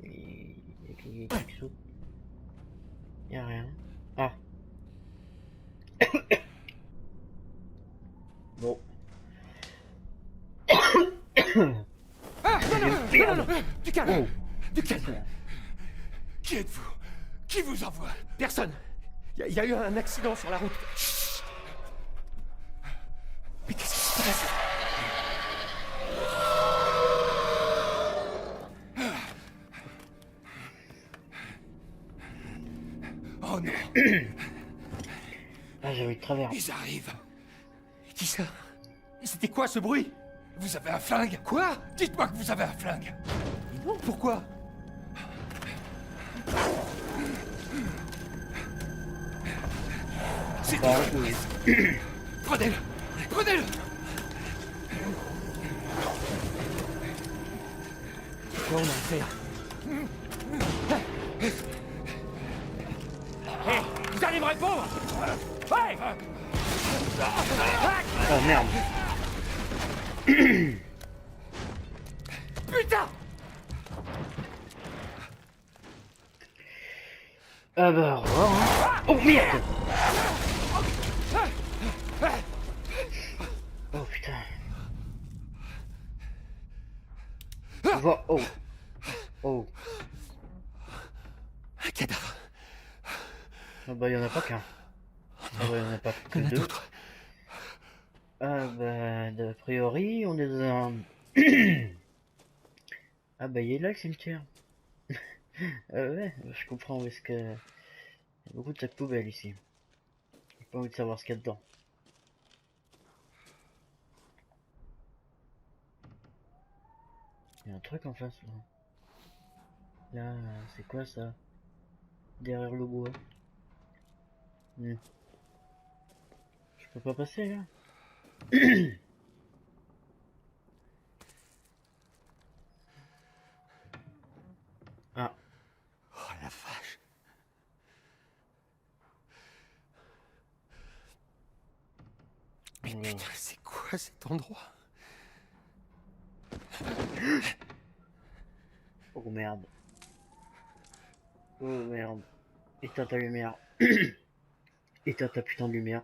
Speaker 3: Il y a quelque chose. Il y a rien. Ah. Bon.
Speaker 4: Ah, non, du calme,
Speaker 3: Oh.
Speaker 4: du calme. Qui êtes-vous? Qui vous envoie? Personne. Il y a eu un accident sur la route. Chut. Mais qu'est-ce qui se passe? Oh non.
Speaker 3: Ah, j'ai eu de travers.
Speaker 4: Ils arrivent. Qui ça? C'était quoi ce bruit? Vous avez un flingue? Quoi? Dites-moi que vous avez un flingue. Mais non, pourquoi? C'est
Speaker 3: Ah,
Speaker 4: Prenez-le. Prenez-le!
Speaker 1: Quoi on a à faire?
Speaker 4: Hé, vous allez me répondre! Ouais!
Speaker 1: Oh merde.
Speaker 4: Putain!
Speaker 1: Ah bah au revoir hein. Oh merde. Oh putain. Oh. Oh.
Speaker 4: Un cadavre.
Speaker 1: Ah bah y'en a pas qu'un. Ah bah y'en a pas que
Speaker 4: Il y en a
Speaker 1: deux.
Speaker 4: d'autres.
Speaker 1: Ah bah d'a priori on est dans un... Ah bah il est là le cimetière. Ouais, je comprends où est-ce que... Il y a beaucoup de sacs poubelles ici. J'ai pas envie de savoir ce qu'il y a dedans. Il y a un truc en face là. Là, c'est quoi ça? Derrière le bois. Je peux pas passer là. Ah.
Speaker 4: Oh la vache. Mais putain, c'est quoi cet endroit?
Speaker 1: Oh merde. Oh merde. Éteins ta lumière. Éteins ta putain de lumière.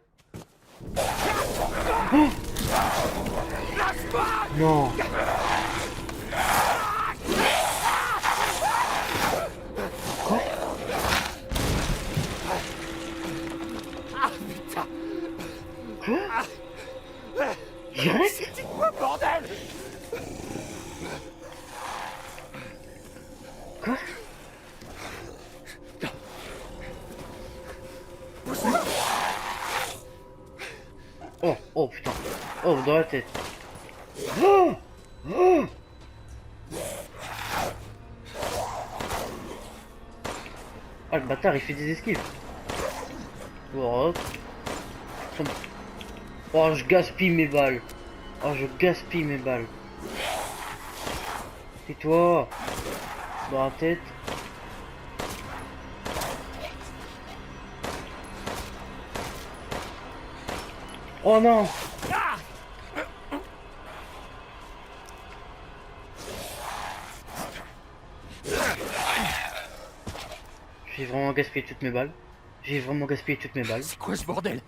Speaker 1: Oh non. Quoi?
Speaker 4: Ah putain!
Speaker 1: Quoi? Direct?
Speaker 4: C'est quoi bordel?
Speaker 1: Quoi? Oh, oh putain. Oh, dans la tête. Oh, oh. Ah, le bâtard, il fait des esquives. Oh, oh, je gaspille mes balles. Oh, je gaspille mes balles. Et toi, dans la tête. Oh non. J'ai vraiment gaspillé toutes mes balles. J'ai vraiment gaspillé toutes mes balles.
Speaker 4: C'est quoi ce bordel?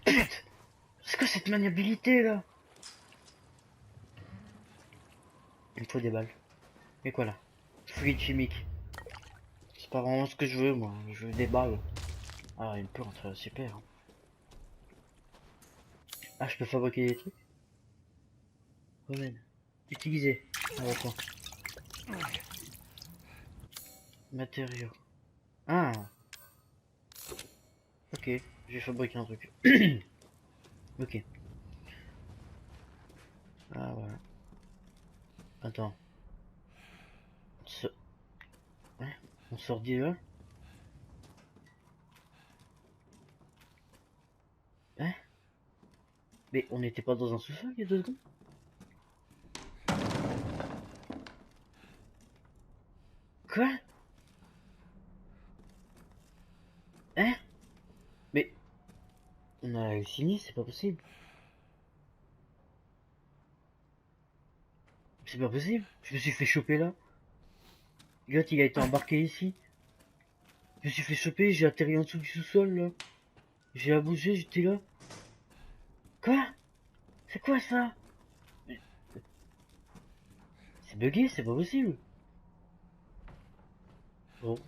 Speaker 1: C'est quoi cette maniabilité là? Il me faut des balles. Et quoi là? Fluide chimique. C'est pas vraiment ce que je veux moi. Je veux des balles. Ah, une plante, super. Ah, je peux fabriquer des trucs? Remède. Utiliser. Ah, d'accord. Matériaux. Ah. Ok, je vais fabriquer un truc. Ok. Ah, voilà. Attends. Ouais, on sort d'y là? Hein? Mais on n'était pas dans un sous-sol il y a 2 secondes? Quoi? Hein? Mais... On a halluciné, c'est pas possible. C'est pas possible. Je me suis fait choper là. L'autre il a été embarqué ici. Je me suis fait choper, j'ai atterri en dessous du sous-sol là. J'ai à bouger, j'étais là. Quoi? C'est quoi ça? C'est bugué, c'est pas possible. Bon.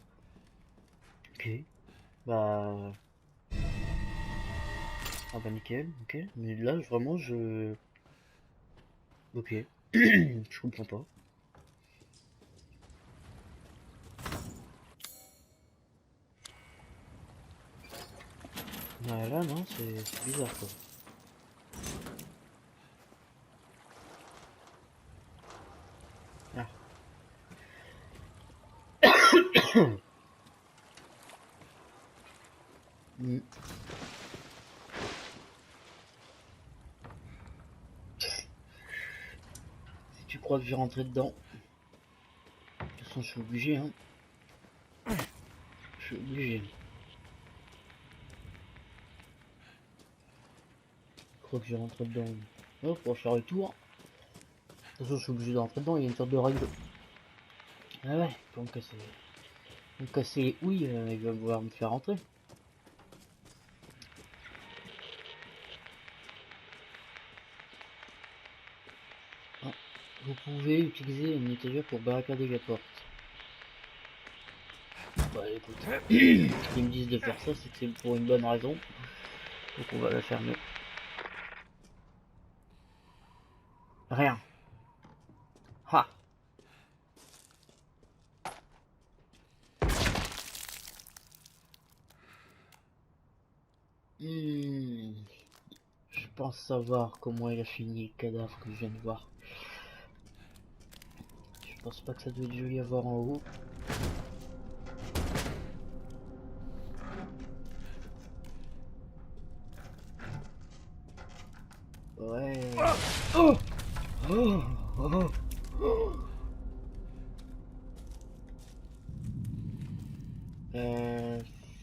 Speaker 1: Ok. Bah... Ah bah nickel, ok. Mais là vraiment je... Ok. Je comprends pas. Ah, là non, c'est bizarre quoi. Ah. Hmm.
Speaker 3: crois que je vais rentrer dedans. De toute façon, je suis obligé, hein. Je suis obligé. Je crois que je vais rentrer dedans. Oh, pour faire le tour. De toute façon, je suis obligé de rentrer dedans. Il y a une sorte de règle. Ah ouais, pour me casser les houilles, il va vouloir me faire rentrer. Ah, vous pouvez utiliser une étagère pour barricader la porte. Bah écoute, s'ils me disent de faire ça, c'est que c'est pour une bonne raison. Donc on va la fermer. Rien. Ha. Je pense savoir comment il a fini le cadavre que je viens de voir. Je pense pas que ça doit être joli à voir en haut. Ouais. Oh oh oh oh.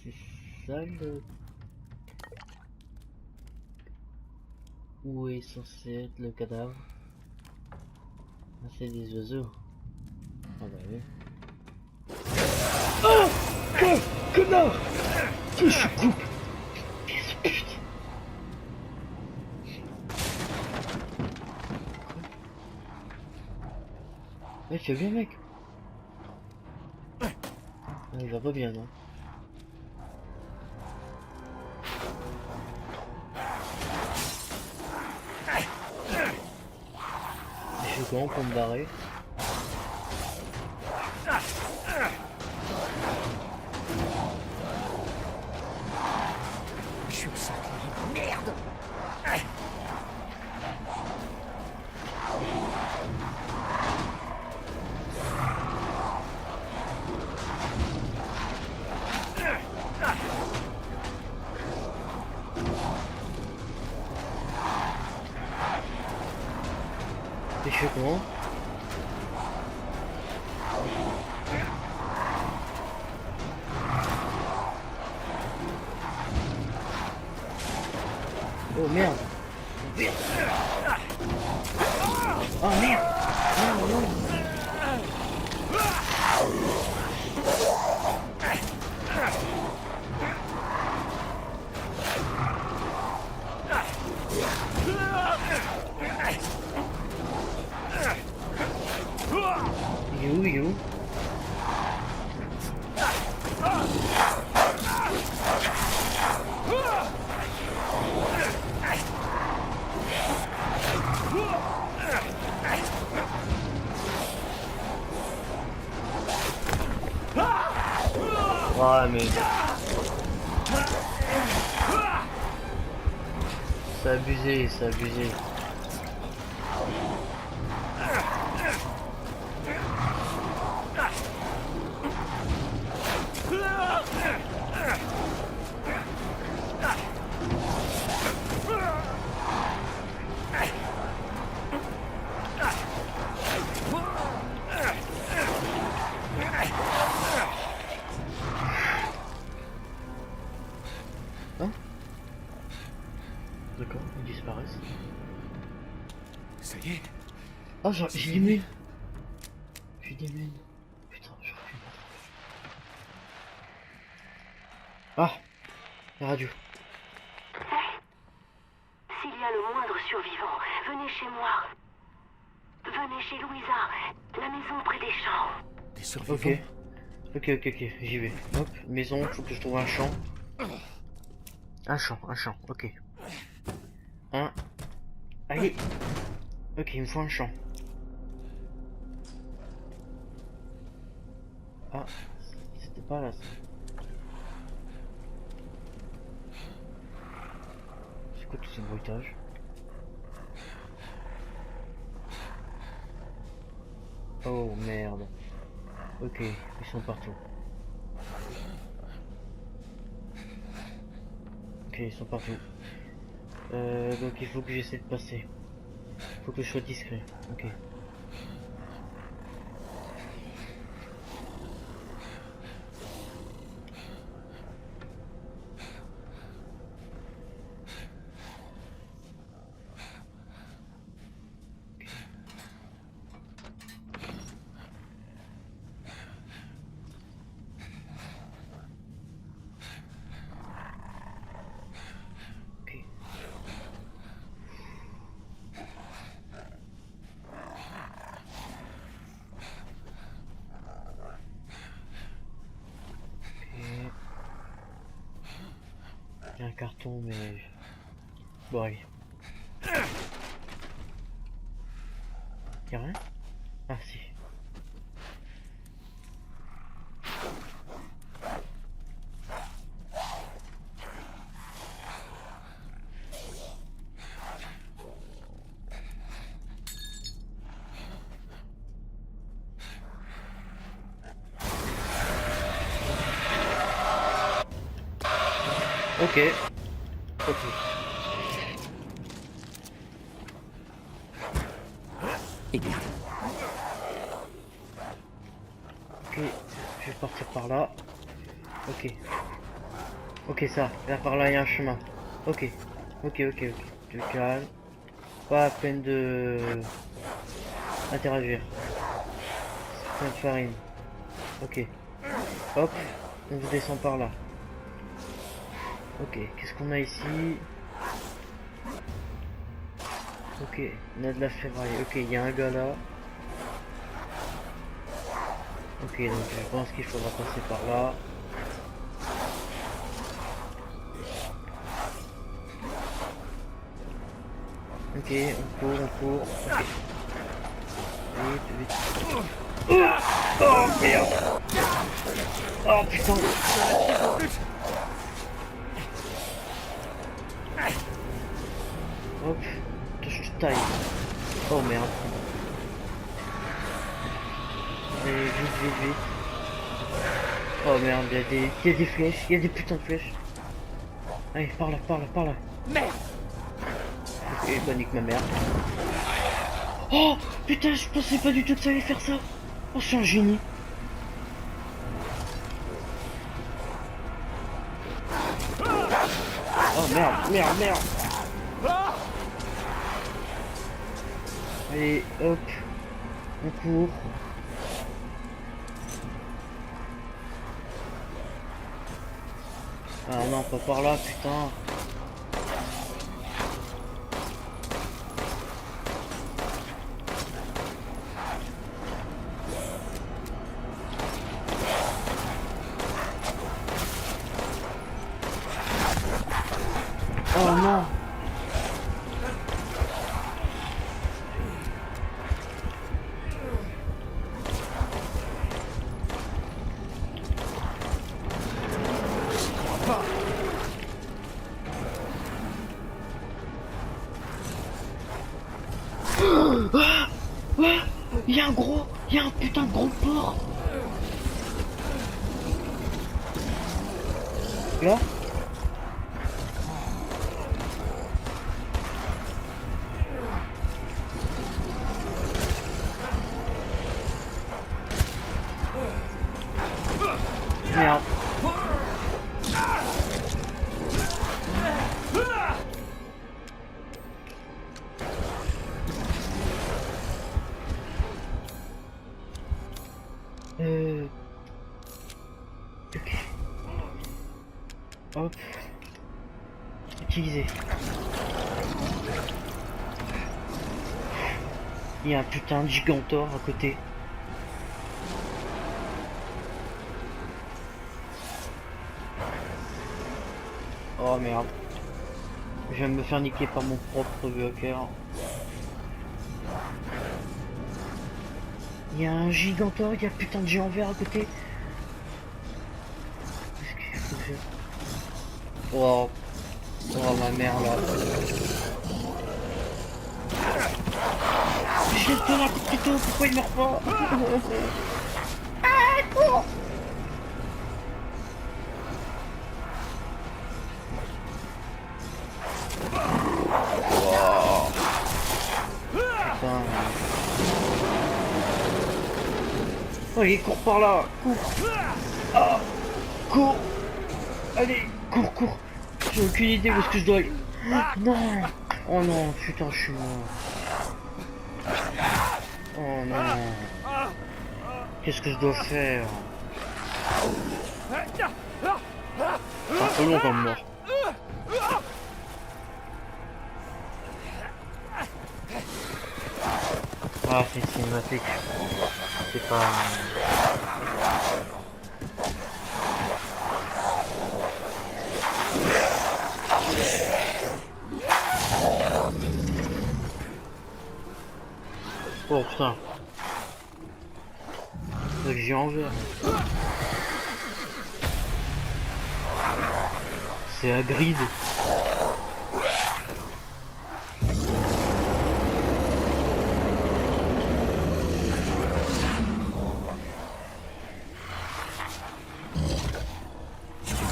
Speaker 3: C'est ça le... Où est censé être le cadavre? Ah, c'est des oiseaux. Ah bah oui. Oh, connard! Je suis coupe! Putain. Eh, tu vas bien, mec? Ah, il va pas bien, non? Je fais comment pour me barrer?
Speaker 4: Je suis au centre. Merde!
Speaker 3: Et je fais comment? Oh merde! Merde! Oh merde! Non, non! Il est où? Il est où? Ouais mais... C'est abusé, c'est abusé. Hein? D'accord, ils disparaissent.
Speaker 4: Ça y est.
Speaker 3: Oh, j'ai des mules. J'ai des mules. Putain, j'aurais pu m'attendre. Ah, la radio.
Speaker 8: S'il y a le moindre survivant, venez chez moi. Venez chez Louisa, la maison près des champs.
Speaker 4: Des survivants.
Speaker 3: Ok, j'y vais. Hop, maison, faut que je trouve un champ. Un champ, ok. Allez. Ok, il me faut un champ. Ah, c'était pas là ça. C'est quoi tous ces bruitages? Oh merde. Ok, ils sont partout. Ok, ils sont partout. Donc il faut que j'essaie de passer. Faut que je sois discret. Ok. Il y a un carton, mais... Bon, allez. Y'a rien? Ah, si. Ok. Ok. Ok, je vais partir par là. Ok. Ok, ça. Là, par là, il y a un chemin. Ok. Ok. Tu te calmes. Pas à peine de... interagir. Plein de farine. Ok. Hop. On vous descend par là. Ok. Qu'est-ce qu'on a ici? Ok. On a de la ferraille. Ok, il y a un gars là. Ok, donc je pense qu'il faudra passer par là. Ok, on court. Ok. Vite. Oh merde. Oh putain. Hop. Je te taille. Oh merde. Allez, vite. Oh merde, il y a des flèches, il y a des putains de flèches. Allez, par là.
Speaker 4: Merde!
Speaker 3: Ok, panique ma mère. Oh putain, je pensais pas du tout que ça allait faire ça. Oh, je suis un génie. Oh merde. Allez, hop. On court. Ah non, pas par là, putain. Oh non. Il y a un putain de gros porc. Là. Merde. Ok. Hop. Utiliser. Il y a un putain de gigantor à côté. Oh merde. Je viens de me faire niquer par mon propre hacker. Il y a un gigantor, il y a putain de géant vert à côté. Qu'est-ce qu'il faut que je... Oh ma mère là. Je te donne un coup de couteau, pourquoi il meurt pas? Ah, cours! Wow. Putain. Oh, il court par là, cours. Ah, cours. Allez, cours. J'ai aucune idée où est-ce que je dois aller. Non. Oh non, putain, je suis mort. Oh non. Qu'est-ce que je dois faire? C'est un peu long comme mort. Ah, c'est une cinématique. C'est pas... Oh putain. Le géant vert. C'est Hagrid.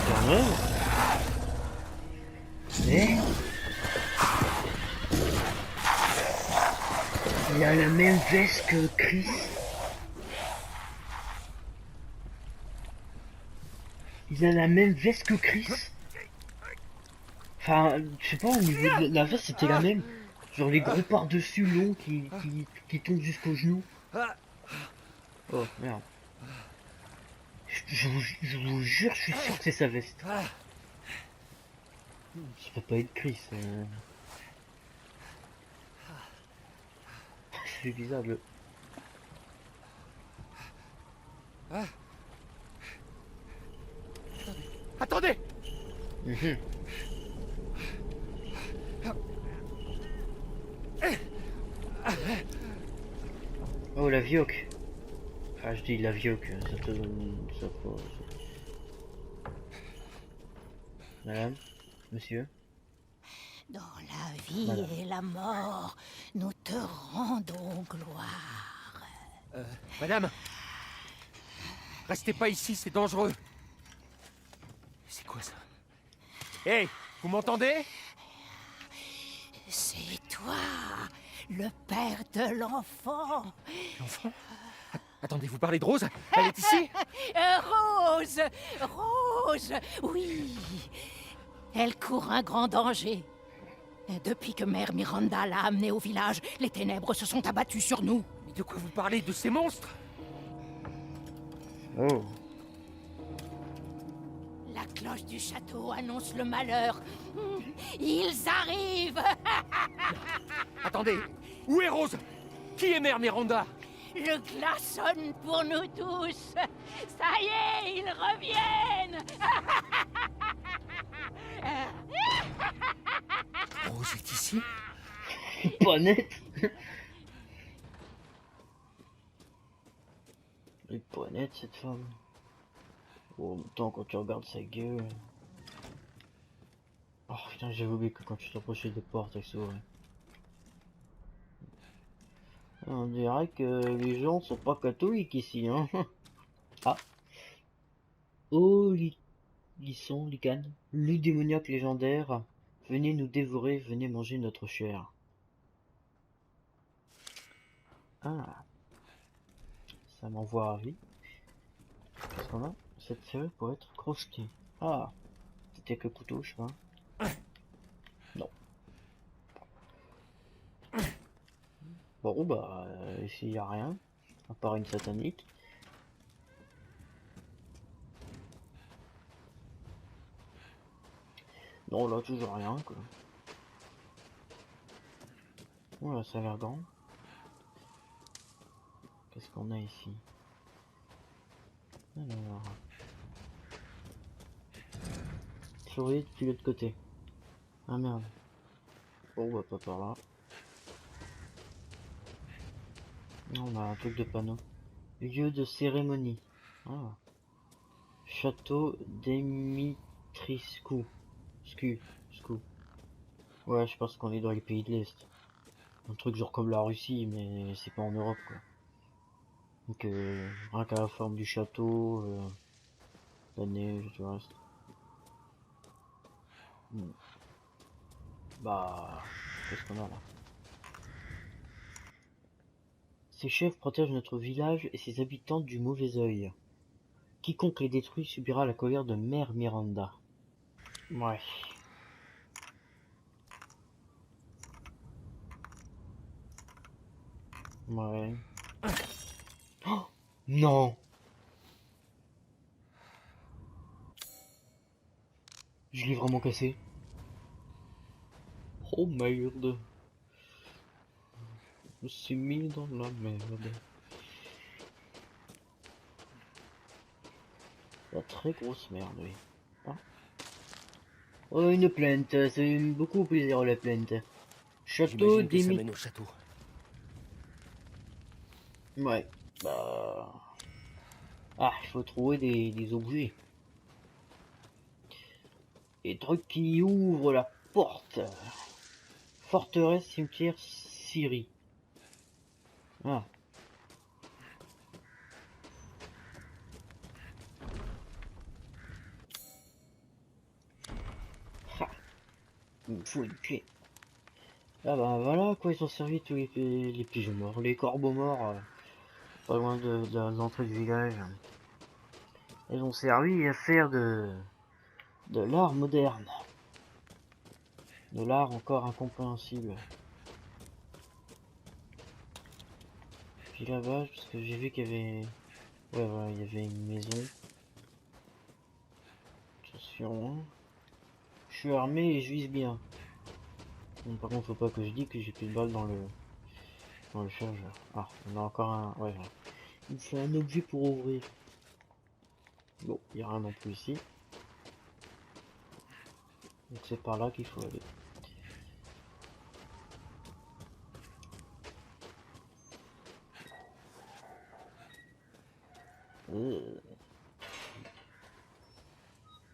Speaker 3: Quand même. Mais... il a la même veste que Chris. Il a la même veste que Chris. Enfin, je sais pas, au niveau de la veste, c'était la même. Genre les gros par-dessus longs qui tombent jusqu'aux genoux. Oh, merde. Je vous jure, je suis sûr que c'est sa veste. Ça peut pas être Chris. C'est bizarre le...
Speaker 4: Attendez!
Speaker 3: Mhm. Oh la vioque. Ah je dis la vioque, ça te donne... ça peut... Madame, monsieur.
Speaker 9: Dans la vie
Speaker 3: Madame.
Speaker 9: et la mort, nous te rendons gloire.
Speaker 4: Madame! Restez pas ici, c'est dangereux. C'est quoi ça? Hey, vous m'entendez?
Speaker 9: C'est toi, le père de l'enfant.
Speaker 4: L'enfant? Attendez, vous parlez de Rose? Elle est ici?
Speaker 9: Rose, Rose, oui. Elle court un grand danger. Depuis que Mère Miranda l'a amenée au village, les ténèbres se sont abattues sur nous.
Speaker 4: Mais de quoi vous parlez? De ces monstres?
Speaker 3: Oh.
Speaker 9: La cloche du château annonce le malheur. Ils arrivent.
Speaker 4: Attendez, où est Rose? Qui est Mère Miranda?
Speaker 9: Le glaçonne pour nous tous. Ça y est, ils reviennent.
Speaker 4: Rose est ici?
Speaker 3: Pas net. Elle est pas nette cette femme. Oh, en même temps quand tu regardes sa gueule. Oh putain, j'avais oublié que quand tu t'approchais des portes avec souris. On dirait que les gens sont pas catholiques ici, hein. Ah. Oh, Lisson, Lican, loup démoniaque légendaire. Venez nous dévorer, venez manger notre chair. Ah. Ça m'envoie ravi. Qu'est-ce qu'on a? Cette feuille pour être crochetée. Ah. C'était que couteau, je sais pas. Non. Bon, bah, ici y a rien. À part une satanique. Non, là, toujours rien, quoi. Voilà, ça a l'air grand. Qu'est-ce qu'on a ici? Alors... surveiller depuis l'autre côté. Ah merde. Bon, bah, pas par là. Non, on a un truc de panneau. Lieu de cérémonie. Ah. Château d'Emitriscu. Scu. Ouais, je pense qu'on est dans les pays de l'Est. Un truc genre comme la Russie, mais c'est pas en Europe, quoi. Donc, rien qu'à la forme du château, la neige, tout le reste. Bah, qu'est-ce qu'on a là? Ces chefs protègent notre village et ses habitants du mauvais œil. Quiconque les détruit subira la colère de Mère Miranda. Ouais. Ouais. Oh non! Je l'ai vraiment cassé. Oh merde. Je me suis mis dans la merde. La très grosse merde, oui. Ah. Oh, une plainte, c'est beaucoup plaisir la plainte. Château
Speaker 4: J'imagine que ça
Speaker 3: d'Émi...
Speaker 4: mène au château.
Speaker 3: Ouais, bah... Ah, il faut trouver des objets. Des trucs qui ouvrent la porte. Forteresse, cimetière, Syrie. Ah. Ah. Il me faut une clé. Ah bah voilà à quoi ils ont servi tous les pigeons morts, les corbeaux morts, pas loin de l'entrée du village. Ils ont servi à faire de l'art moderne. De l'art encore incompréhensible. Puis là-bas, parce que j'ai vu qu'il y avait... Ouais voilà, il y avait une maison. Attention. Je suis armé et je vise bien. Bon, par contre, faut pas que je dise que j'ai plus de balles dans le chargeur. Ah, on a encore un... Ouais, voilà. Il me faut un objet pour ouvrir. Bon, il n'y a rien non plus ici. Donc c'est par là qu'il faut aller.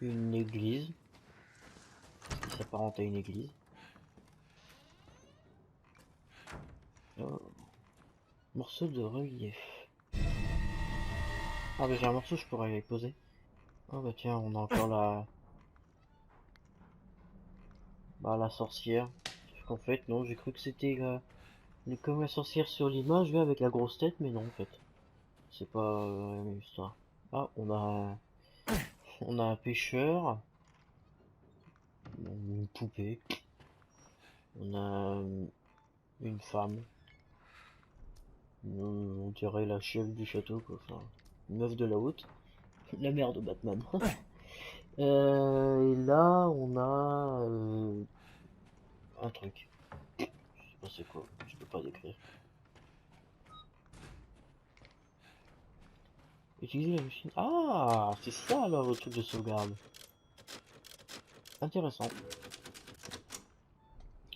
Speaker 3: Une église. Qui s'apparente à une église. Oh. Morceau de relief. Ah bah j'ai un morceau, je pourrais aller poser. Ah bah tiens, on a encore la... Bah la sorcière. Parce qu'en fait, non, j'ai cru que c'était comme la sorcière sur l'image, mais avec la grosse tête, mais non en fait. C'est pas la même histoire. Ah, on a un pêcheur. Une poupée. On a une femme. On dirait la chef du château, quoi. Enfin, une meuf de la haute. La mère de Batman. Et là, on a un truc. Je sais pas c'est quoi, je peux pas décrire. Utiliser la machine. Ah, c'est ça alors le truc de sauvegarde. Intéressant.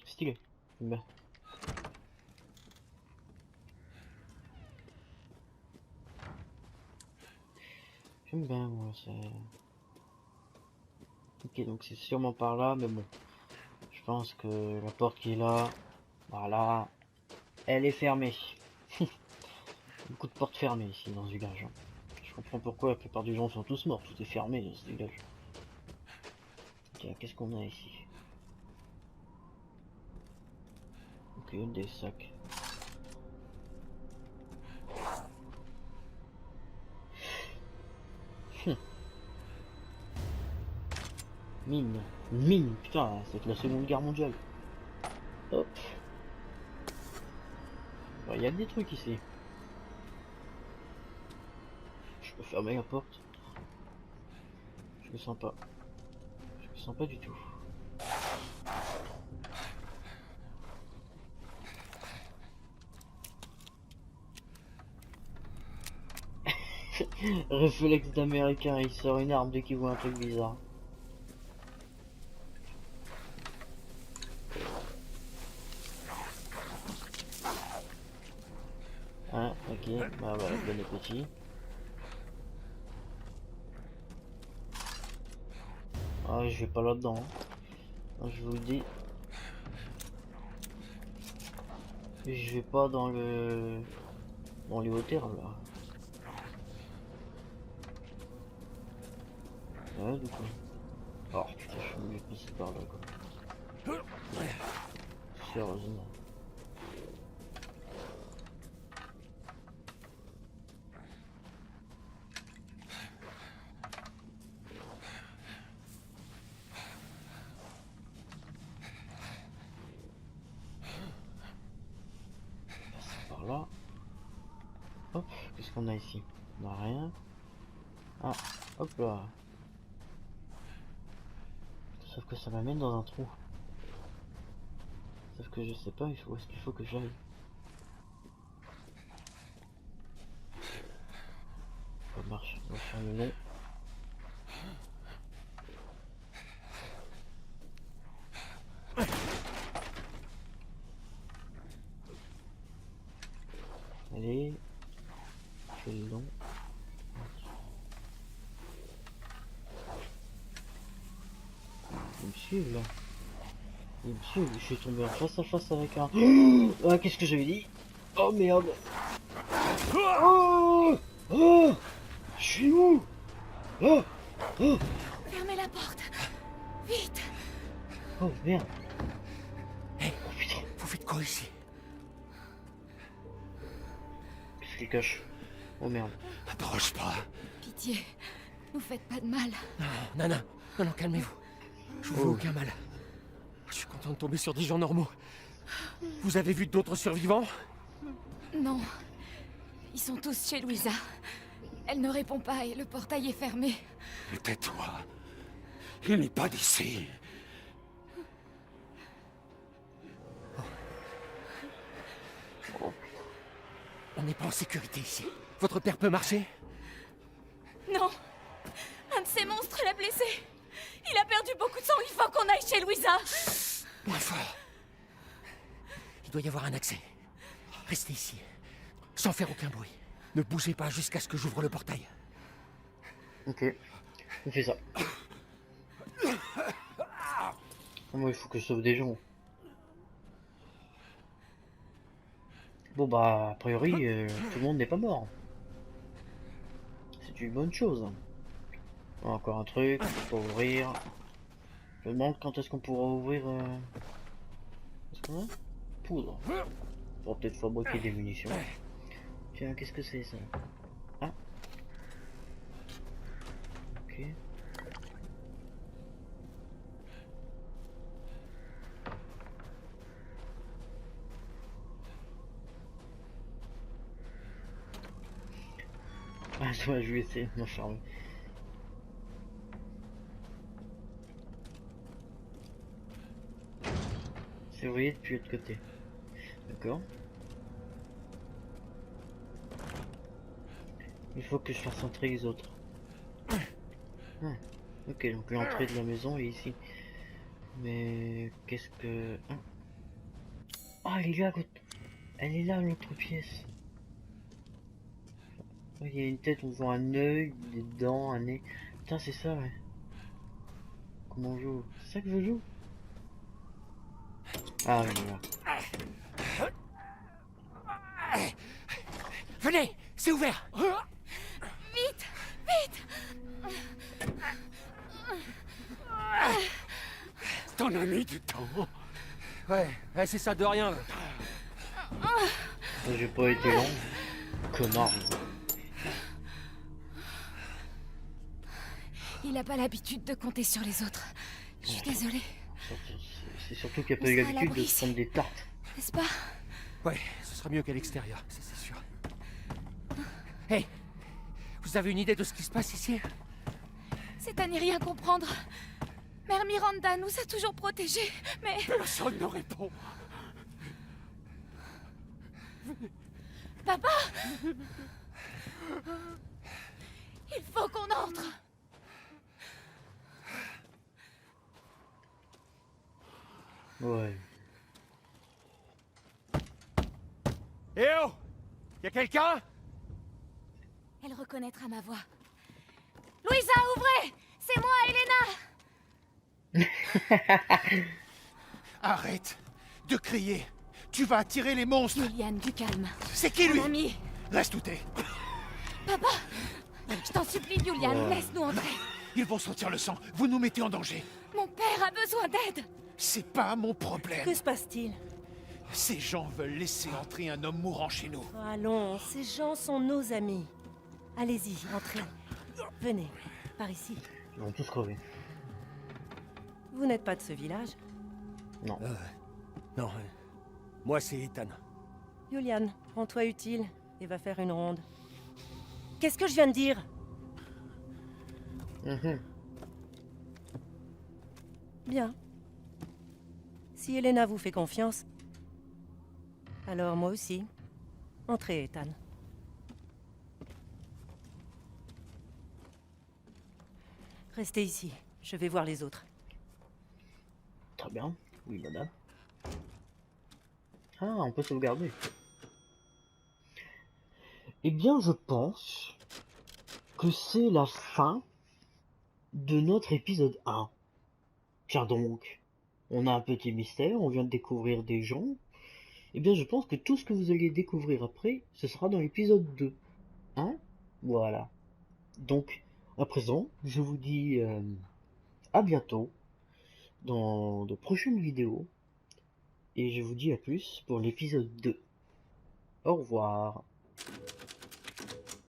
Speaker 3: Stylé. Ben. J'aime bien moi, c'est... Ok, donc c'est sûrement par là, mais bon. Je pense que la porte qui est là, voilà, elle est fermée. Beaucoup de portes fermées ici dans ce village. Hein. Je comprends pourquoi la plupart des gens sont tous morts, tout est fermé dans ce village. Tiens, qu'est-ce qu'on a ici? Ok, des sacs. Mine. Mine, putain, c'est que la Seconde Guerre mondiale. Hop. Il y a des trucs ici. Je peux fermer la porte. Je le sens pas. Je le sens pas du tout. Réflexe d'américain, il sort une arme dès qu'il voit un truc bizarre. Hein, ok, bah voilà, bon appétit. Ah, je vais pas là-dedans. Hein. Je vous le dis. Je vais pas dans les hauteurs là. Ouais, du coup. Oh putain, je suis obligé de passer par là quoi. Sérieusement. Passer par là. Hop, qu'est-ce qu'on a ici? On a rien. Ah, hop là. Sauf que ça m'amène dans un trou. Sauf que je sais pas, où est-ce qu'il faut que j'aille? Ça marche, on va faire le long. Allez, rentrer dedans. Ils me suivent là. Ils me suivent, je suis tombé en face à face avec un... Ah, qu'est-ce que j'avais dit? Oh merde. Oh, oh, je suis où? Oh, oh,
Speaker 9: Fermez la porte. Vite.
Speaker 3: oh merde.
Speaker 4: Hé,
Speaker 3: Oh putain,
Speaker 4: vous faites quoi ici?
Speaker 3: qu'est-ce qu'il cache? Oh merde.
Speaker 4: Approche pas.
Speaker 9: Pitié. Nous faites pas de mal.
Speaker 4: Non, non, non, non, calmez-vous. Je vous fais aucun mal. Je suis content de tomber sur des gens normaux. Vous avez vu d'autres survivants?
Speaker 9: Non. Ils sont tous chez Louisa. Elle ne répond pas et le portail est fermé.
Speaker 10: Tais-toi. Il n'est pas d'ici.
Speaker 4: On n'est pas en sécurité ici. Votre père peut marcher?
Speaker 9: Non. Un de ces monstres l'a blessé. Il a perdu beaucoup de sang. Il faut qu'on aille chez Louisa.
Speaker 4: Moins fort. Il doit y avoir un accès. Restez ici, sans faire aucun bruit. Ne bougez pas jusqu'à ce que j'ouvre le portail.
Speaker 3: Ok, on fait ça. Moi, il faut que je sauve des gens. Bon bah, a priori, tout le monde n'est pas mort. C'est une bonne chose. Encore un truc pour ouvrir. Je me demande quand est-ce qu'on pourra ouvrir... Est-ce qu'on a poudre. On va peut-être fabriquer des munitions. Tiens, qu'est-ce que c'est ça? Ah. Ok. Ah, je vais essayer de m'enfermer. C'est verrouillé depuis l'autre côté. D'accord. Il faut que je fasse entrer les autres. Ah. Ok, donc l'entrée de la maison est ici. Mais qu'est-ce que... Ah, elle est là, elle est là, l'autre pièce. Il y a une tête, on voit un œil, des dents, un nez. Putain, c'est ça, ouais. Comment on joue? C'est ça que je joue? Ah, oui, voilà.
Speaker 4: Venez, c'est ouvert.
Speaker 9: Vite, vite.
Speaker 10: T'en as mis du temps.
Speaker 4: Ouais, c'est ça, de rien.
Speaker 3: J'ai pas été long. Connard.
Speaker 9: Il a pas l'habitude de compter sur les autres. Je suis désolée.
Speaker 3: C'est surtout qu'il a
Speaker 9: On
Speaker 3: pas eu
Speaker 9: sera à
Speaker 3: l'habitude de
Speaker 9: l'abri
Speaker 3: se prendre des tartes.
Speaker 9: N'est-ce pas?
Speaker 4: Ouais, ce sera mieux qu'à l'extérieur, c'est sûr. Hey, vous avez une idée de ce qui se passe ici?
Speaker 9: C'est à n'y rien comprendre. Mère Miranda nous a toujours protégés, mais...
Speaker 10: Personne ne répond.
Speaker 9: Papa! Il faut qu'on entre.
Speaker 3: Ouais.
Speaker 4: Eh oh! Y'a quelqu'un?
Speaker 9: Elle reconnaîtra ma voix. Louisa, ouvrez! C'est moi, Elena!
Speaker 10: Arrête de crier. Tu vas attirer les monstres.
Speaker 9: Juliane, du calme.
Speaker 10: C'est qui lui?
Speaker 9: Mon ami.
Speaker 10: Reste où t'es.
Speaker 9: Papa! Je t'en supplie, Juliane, laisse-nous entrer.
Speaker 10: Ils vont sentir le sang. Vous nous mettez en danger.
Speaker 9: Mon père a besoin d'aide.
Speaker 10: C'est pas mon problème.
Speaker 11: Que se passe-t-il?
Speaker 10: Ces gens veulent laisser entrer un homme mourant chez nous.
Speaker 11: Allons, ces gens sont nos amis. Allez-y, entrez. Venez, par ici.
Speaker 3: Ils vont tous crever.
Speaker 11: Vous n'êtes pas de ce village?
Speaker 3: Non.
Speaker 4: Non, moi c'est Ethan.
Speaker 11: Juliane, rends-toi utile et va faire une ronde. Qu'est-ce que je viens de dire? Bien. Si Elena vous fait confiance, alors moi aussi. Entrez, Ethan. Restez ici, je vais voir les autres.
Speaker 3: Très bien. Oui, madame. Ah, on peut sauvegarder.
Speaker 1: Eh bien, je pense que c'est la fin de notre épisode 1. Tiens donc, on a un petit mystère, on vient de découvrir des gens. Eh bien, je pense que tout ce que vous allez découvrir après, ce sera dans l'épisode 2. Hein? Voilà. Donc, à présent, je vous dis à bientôt dans de prochaines vidéos. Et je vous dis à plus pour l'épisode 2. Au revoir.